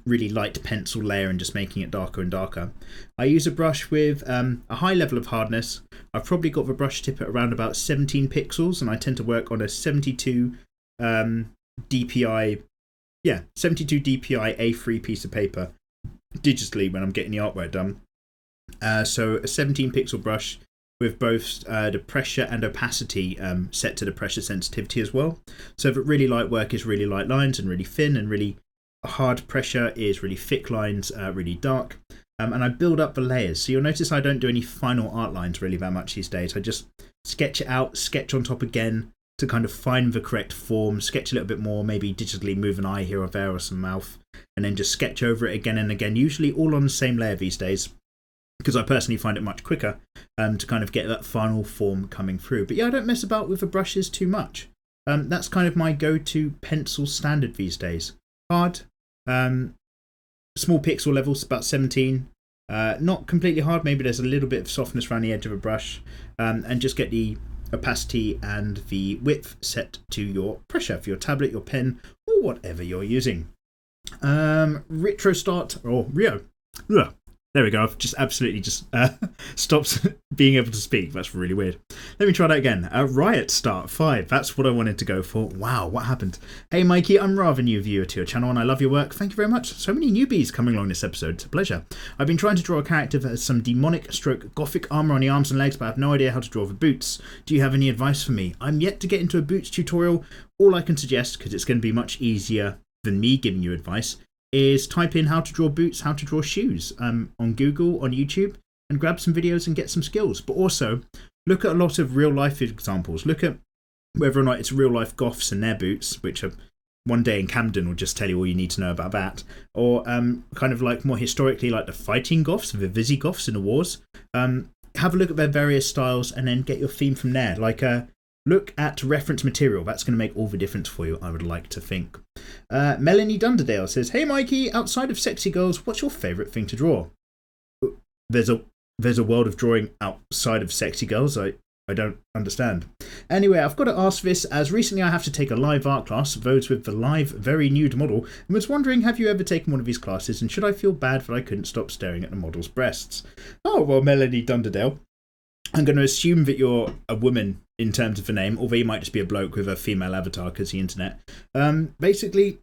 really light pencil layer and just making it darker and darker, I use a brush with a high level of hardness. I've probably got the brush tip at around about 17 pixels, and I tend to work on a 72 DPI, 72 DPI A3 piece of paper digitally when I'm getting the artwork done. So a 17 pixel brush with both the pressure and opacity set to the pressure sensitivity as well. So if really light work is really light lines and really thin, and really hard pressure is really thick lines, really dark. And I build up the layers. So you'll notice I don't do any final art lines really that much these days. I just sketch it out, sketch on top again to kind of find the correct form, sketch a little bit more, maybe digitally move an eye here or there or some mouth, and then just sketch over it again and again, usually all on the same layer these days, because I personally find it much quicker to kind of get that final form coming through. But yeah, I don't mess about with the brushes too much. That's kind of my go-to pencil standard these days. Hard, small pixel levels, about 17. Not completely hard, maybe there's a little bit of softness around the edge of a brush, and just get the opacity and the width set to your pressure for your tablet, your pen, or whatever you're using. Retro Start, or Rio. Ugh. There we go, I've just absolutely stopped being able to speak. That's really weird. Let me try that again. Riot Start 5, that's what I wanted to go for. Wow, what happened? Hey Mikey, I'm rather new viewer to your channel and I love your work. Thank you very much. So many newbies coming along this episode. It's a pleasure. I've been trying to draw a character that has some demonic stroke gothic armor on the arms and legs, but I have no idea how to draw the boots. Do you have any advice for me? I'm yet to get into a boots tutorial. All I can suggest, because it's going to be much easier than me giving you advice, is type in how to draw boots, how to draw shoes on Google, on YouTube, and grab some videos and get some skills. But also look at a lot of real life examples. Look at whether or not it's real life goths and their boots, which are one day in Camden will just tell you all you need to know about that. Or kind of like more historically, like the fighting goths, the Visigoths in the wars. Have a look at their various styles and then get your theme from there. Like look at reference material. That's going to make all the difference for you, I would like to think. Melanie Dunderdale says, hey Mikey, outside of sexy girls, what's your favourite thing to draw? There's a world of drawing outside of sexy girls. I don't understand. Anyway, I've got to ask this, as recently I have to take a live art class, those with the live, very nude model, and was wondering, have you ever taken one of these classes, and should I feel bad that I couldn't stop staring at the model's breasts? Oh, well, Melanie Dunderdale, I'm going to assume that you're a woman in terms of the name, although you might just be a bloke with a female avatar because the internet. Basically,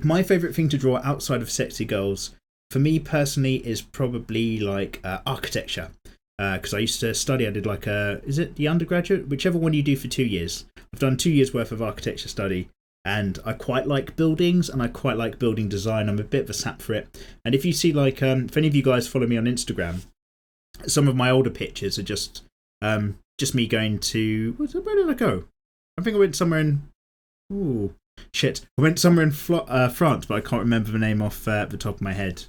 my favourite thing to draw outside of sexy girls, for me personally, is probably like architecture. Because I used to study, I did like is it the undergraduate? Whichever one you do for 2 years. I've done 2 years worth of architecture study, and I quite like buildings, and I quite like building design. I'm a bit of a sap for it. And if you see, like, if any of you guys follow me on Instagram, some of my older pictures are just me going to, where did I go? I think I went somewhere in, I went somewhere in France, but I can't remember the name off the top of my head.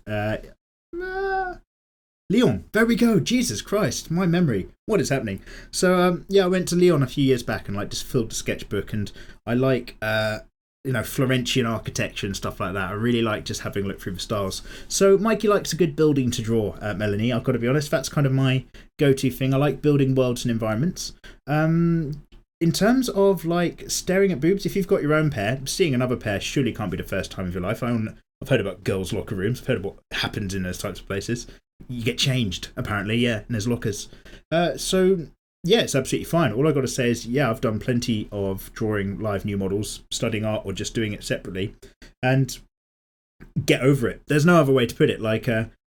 Lyon. There we go. Jesus Christ, my memory. What is happening? So, I went to Lyon a few years back and just filled the sketchbook, and I like, Florentian architecture and stuff like that. I really like just having a look through the styles. So Mikey likes a good building to draw, Melanie. I've got to be honest, that's kind of my go-to thing. I like building worlds and environments. In terms of staring at boobs, if you've got your own pair, seeing another pair surely can't be the first time of your life. I've heard about girls' locker rooms. I've heard of what happens in those types of places. You get changed, apparently, yeah, and there's lockers. So, yeah, it's absolutely fine. All I've got to say is, yeah, I've done plenty of drawing live new models, studying art, or just doing it separately. And get over it. There's no other way to put it.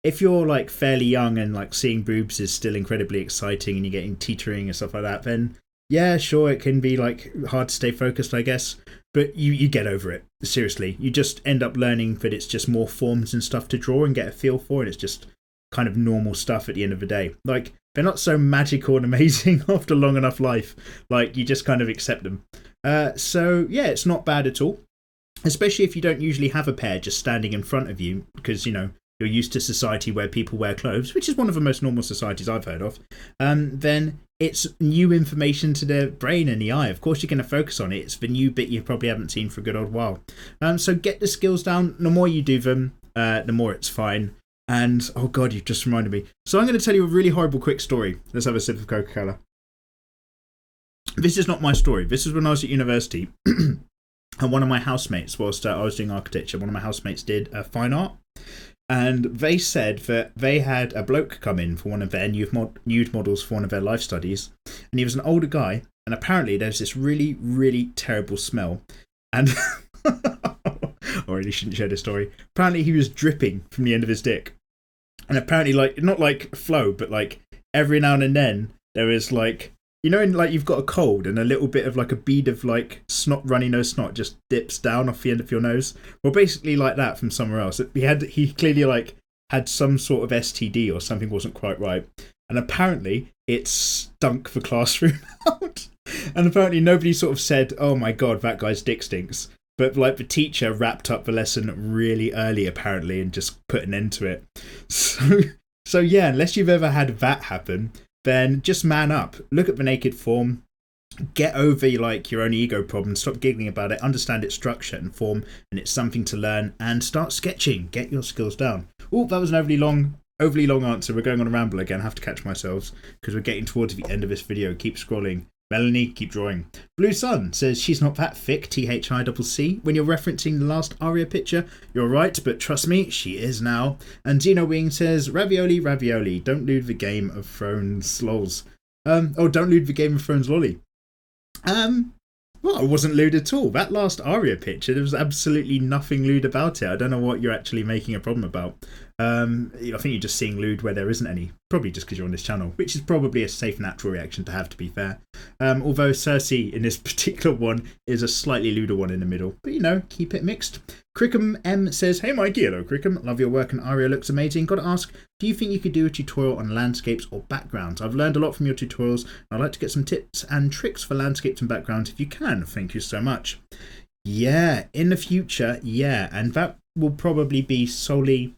If you're, fairly young and, seeing boobs is still incredibly exciting and you're getting teetering and stuff like that, then, yeah, sure, it can be, hard to stay focused, I guess. But you get over it. Seriously. You just end up learning that it's just more forms and stuff to draw and get a feel for, and it's just kind of normal stuff at the end of the day. They're not so magical and amazing after long enough life. You just kind of accept them. So, yeah, it's not bad at all. Especially if you don't usually have a pair just standing in front of you, because, you're used to society where people wear clothes, which is one of the most normal societies I've heard of. Then it's new information to the brain and the eye. Of course, you're going to focus on it. It's the new bit you probably haven't seen for a good old while. So get the skills down. The more you do them, the more it's fine. And, oh God, you've just reminded me. So I'm going to tell you a really horrible quick story. Let's have a sip of Coca-Cola. This is not my story. This is when I was at university. And one of my housemates, whilst I was doing architecture, one of my housemates did fine art. And they said that they had a bloke come in for one of their nude models for one of their life studies. And he was an older guy. And apparently there's this really, really terrible smell. And I really shouldn't share this story. Apparently he was dripping from the end of his dick. And apparently, not flow, but every now and then there is you've got a cold and a little bit of a bead of snot, runny nose snot just dips down off the end of your nose. Well, basically like that from somewhere else. He clearly had some sort of STD or something wasn't quite right. And apparently it stunk the classroom out. And apparently nobody sort of said, oh my God, that guy's dick stinks. But the teacher wrapped up the lesson really early apparently and just put an end to it. So yeah, unless you've ever had that happen, then just man up. Look at the naked form. Get over your own ego problem. Stop giggling about it. Understand its structure and form, and it's something to learn. And start sketching. Get your skills down. Oh, that was an overly long answer. We're going on a ramble again. I have to catch myself because we're getting towards the end of this video. Keep scrolling. Melanie, keep drawing. Blue Sun says she's not that thick, THICC. When you're referencing the last Aria picture, you're right, but trust me, she is now. And Dino Wing says, ravioli, ravioli, don't lose the Game of Thrones lols. Don't lose the Game of Thrones lolly. Well, I wasn't lewd at all. That last Aria picture, there was absolutely nothing lewd about it. I don't know what you're actually making a problem about. I think you're just seeing lewd where there isn't any. Probably just because you're on this channel, which is probably a safe, natural reaction to have, to be fair. Although Cersei in this particular one is a slightly lewder one in the middle. But, keep it mixed. Crickham M says, hey Mikey, hello Crickham, love your work and Aria looks amazing. Got to ask, do you think you could do a tutorial on landscapes or backgrounds? I've learned a lot from your tutorials, and I'd like to get some tips and tricks for landscapes and backgrounds if you can. Thank you so much. Yeah, in the future, yeah, and that will probably be solely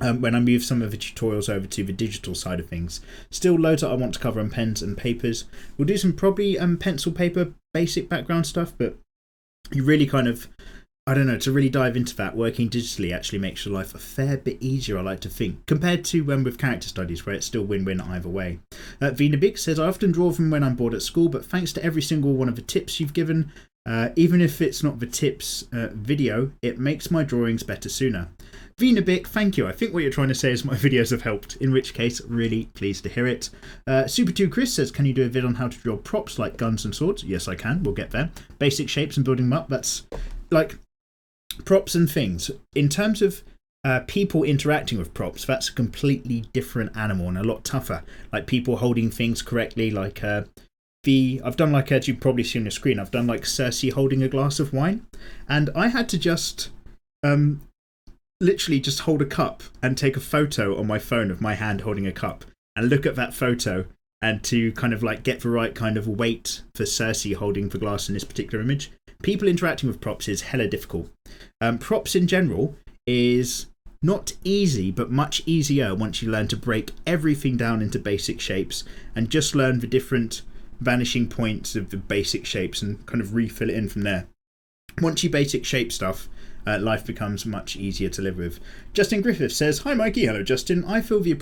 when I move some of the tutorials over to the digital side of things. Still loads that I want to cover on pens and papers. We'll do some probably pencil paper basic background stuff, but you really kind of, I don't know, to really dive into that, working digitally actually makes your life a fair bit easier, I like to think, compared to when with character studies, where it's still win-win either way. Vina Big says, I often draw from when I'm bored at school, but thanks to every single one of the tips you've given, even if it's not the tips video, it makes my drawings better sooner. Vina Bick, thank you. I think what you're trying to say is my videos have helped, in which case, really pleased to hear it. Super2 Chris says, can you do a vid on how to draw props like guns and swords? Yes, I can. We'll get there. Basic shapes and building them up. That's like props and things. In terms of people interacting with props, that's a completely different animal and a lot tougher. Like people holding things correctly, like I've done like, as you've probably seen on the screen, I've done like Cersei holding a glass of wine, and I had to just literally just hold a cup and take a photo on my phone of my hand holding a cup and look at that photo and to kind of like get the right kind of weight for Cersei holding the glass in this particular image. People interacting with props is hella difficult. Props in general is not easy, but much easier once you learn to break everything down into basic shapes and just learn the different vanishing points of the basic shapes and kind of refill it in from there. Once you basic shape stuff, life becomes much easier to live with. Justin Griffith says, hi Mikey. Hello Justin. I feel the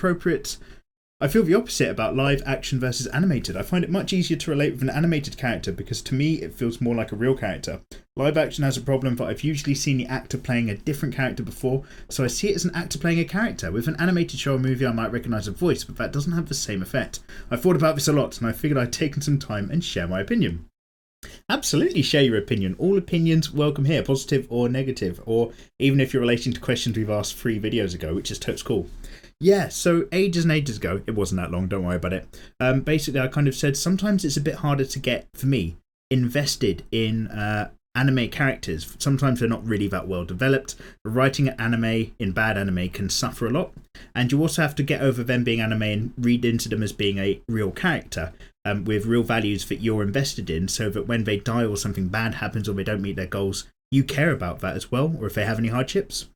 opposite about live action versus animated. I find it much easier to relate with an animated character because to me it feels more like a real character. Live action has a problem that I've usually seen the actor playing a different character before, so I see it as an actor playing a character. With an animated show or movie I might recognise a voice, but that doesn't have the same effect. I've thought about this a lot and I figured I'd taken some time and share my opinion. Absolutely share your opinion. All opinions welcome here, positive or negative, or even if you're relating to questions we've asked 3 videos ago, which is totes cool. Yeah, so ages and ages ago, it wasn't that long, don't worry about it. Basically, I kind of said sometimes it's a bit harder to get, for me, invested in anime characters. Sometimes they're not really that well developed. Writing an anime in bad anime can suffer a lot. And you also have to get over them being anime and read into them as being a real character with real values that you're invested in, so that when they die or something bad happens or they don't meet their goals, you care about that as well, or if they have any hardships.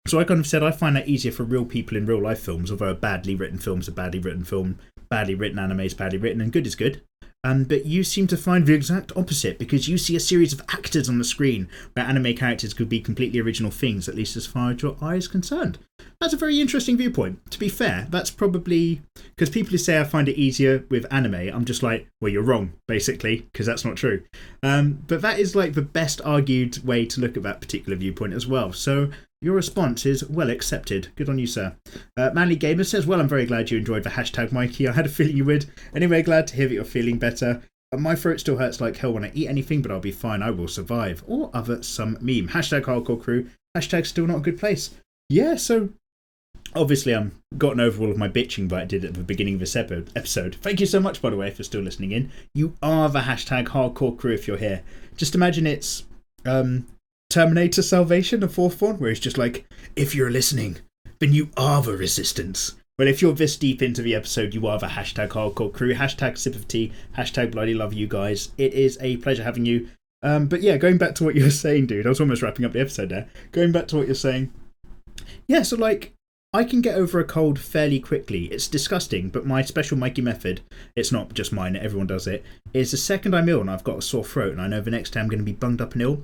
So I kind of said I find that easier for real people in real life films, although a badly written film's a badly written film, badly written anime is badly written, and good is good. But you seem to find the exact opposite, because you see a series of actors on the screen where anime characters could be completely original things, at least as far as your eye is concerned. That's a very interesting viewpoint. To be fair, that's probably... because people who say I find it easier with anime, I'm just like, well, you're wrong, basically, because that's not true. But that is like the best argued way to look at that particular viewpoint as well. So your response is well accepted. Good on you, sir. Manly Gamer says, well, I'm very glad you enjoyed the hashtag Mikey. I had a feeling you would. Anyway, glad to hear that you're feeling better. My throat still hurts like hell when I eat anything, but I'll be fine. I will survive. Or other some meme. Hashtag hardcore crew. Hashtag still not a good place. Yeah, so obviously I'm gotten over all of my bitching that I did at the beginning of this episode. Thank you so much, by the way, if you're still listening in. You are the hashtag hardcore crew if you're here. Just imagine it's Terminator Salvation, the 4th one, where it's just like, if you're listening, then you are the resistance. Well, if you're this deep into the episode, you are the hashtag hardcore crew, hashtag sip of tea, hashtag bloody love you guys. It is a pleasure having you. But yeah, going back to what you were saying, dude, I was almost wrapping up the episode there. Going back to what you're saying. Yeah, so like, I can get over a cold fairly quickly. It's disgusting, but my special Mikey method, it's not just mine, everyone does it, is the second I'm ill and I've got a sore throat and I know the next day I'm going to be bunged up and ill,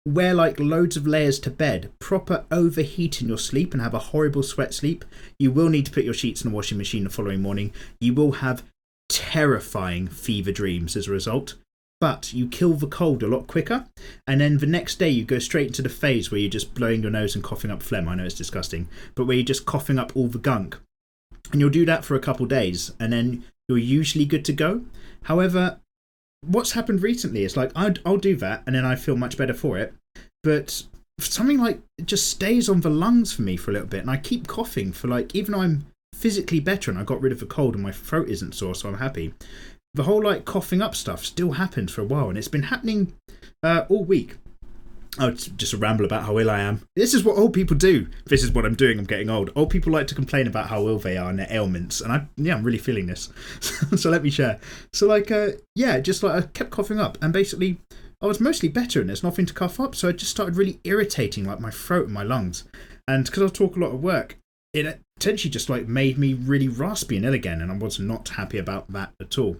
wear like loads of layers to bed, proper overheat in your sleep and have a horrible sweat sleep. You will need to put your sheets in the washing machine the following morning. You will have terrifying fever dreams as a result, but you kill the cold a lot quicker, and then the next day you go straight into the phase where you're just blowing your nose and coughing up phlegm. I know it's disgusting, but where you're just coughing up all the gunk. And you'll do that for a couple days and then you're usually good to go. However, what's happened recently is like I'll do that and then I feel much better for it, but something like it just stays on the lungs for me for a little bit and I keep coughing for like, even though I'm physically better and I got rid of the cold and my throat isn't sore, so I'm happy, the whole like coughing up stuff still happens for a while, and it's been happening all week. Oh, it's just a ramble about how ill I am. This is what old people do. This is what I'm doing. I'm getting old. Old people like to complain about how ill they are and their ailments. And I'm really feeling this. So let me share. So like, just like I kept coughing up. And basically, I was mostly better and there's nothing to cough up. So I just started really irritating like my throat and my lungs. And because I talk a lot at work, it potentially just like made me really raspy and ill again, and I was not happy about that at all.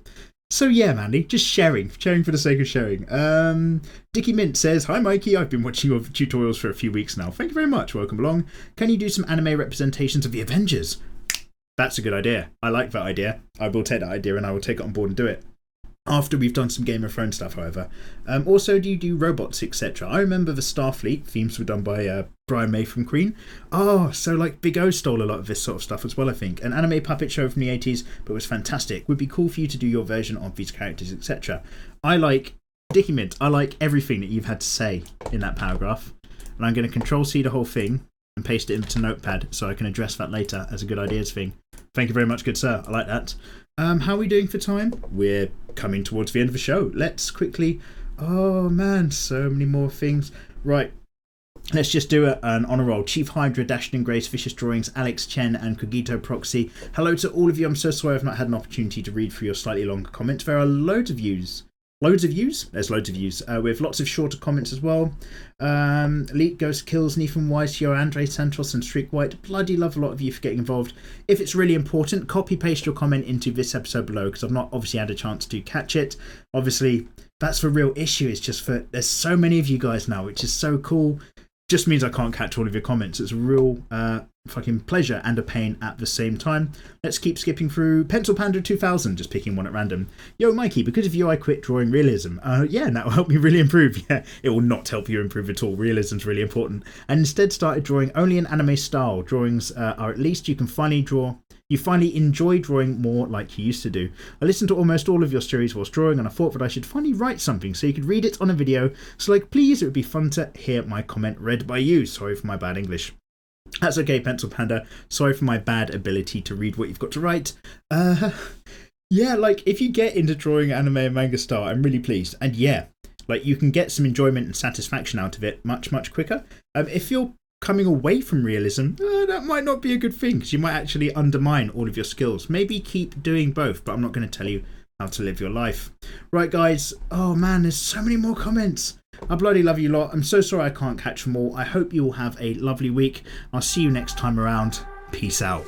So yeah, Mandy, just sharing for the sake of sharing. Dickie Mint says, "Hi Mikey, I've been watching your tutorials for a few weeks now. Thank you very much. Welcome along. Can you do some anime representations of the Avengers?" That's a good idea. I like that idea. I will take that idea and I will take it on board and do it. After we've done some Game of Thrones stuff, however. Also, do you do robots, etc.? I remember the Starfleet themes were done by Brian May from Queen. Oh, so like Big O stole a lot of this sort of stuff as well, I think. An anime puppet show from the 80s, but was fantastic. Would be cool for you to do your version of these characters, etc. I like, Dickie Mint, I like everything that you've had to say in that paragraph. And I'm going to Control-C the whole thing and paste it into Notepad so I can address that later as a good ideas thing. Thank you very much, good sir. I like that. How are we doing for time? We're coming towards the end of the show. Let's quickly... Oh, man, so many more things. Right. Let's just do an honour roll. Chief Hydra, Dashed Grace, Vicious Drawings, Alex Chen, and Cogito Proxy. Hello to all of you. I'm so sorry I've not had an opportunity to read through your slightly longer comments. There are loads of views. Loads of views? There's loads of views. With lots of shorter comments as well. Elite Ghost Kills, Nathan Weiss, Yo, Andre Santos, and Streak White. Bloody love a lot of you for getting involved. If it's really important, copy paste your comment into this episode below, because I've not obviously had a chance to catch it. Obviously, that's the real issue. It's just there's so many of you guys now, which is so cool. Just means I can't catch all of your comments. It's a real fucking pleasure and a pain at the same time. Let's keep skipping through. Pencil Panda 2000, just picking one at random. Yo, Mikey, because of you, I quit drawing realism. Yeah, and that will help me really improve. Yeah, it will not help you improve at all. Realism's really important. And instead started drawing only in anime style. Drawings are at least you can finally draw. You finally enjoy drawing more like you used to do. I listened to almost all of your series whilst drawing, and I thought that I should finally write something so you could read it on a video. So like, please, it would be fun to hear my comment read by you. Sorry for my bad English. That's okay, Pencil Panda. Sorry for my bad ability to read what you've got to write. Yeah, like, if you get into drawing anime and manga style, I'm really pleased. And yeah, like, you can get some enjoyment and satisfaction out of it much, much quicker. If you're coming away from realism, that might not be a good thing, because you might actually undermine all of your skills. Maybe keep doing both, but I'm not going to tell you how to live your life. Right, guys. Oh, man, there's so many more comments. I bloody love you lot. I'm so sorry I can't catch them all. I hope you all have a lovely week. I'll see you next time around. Peace out.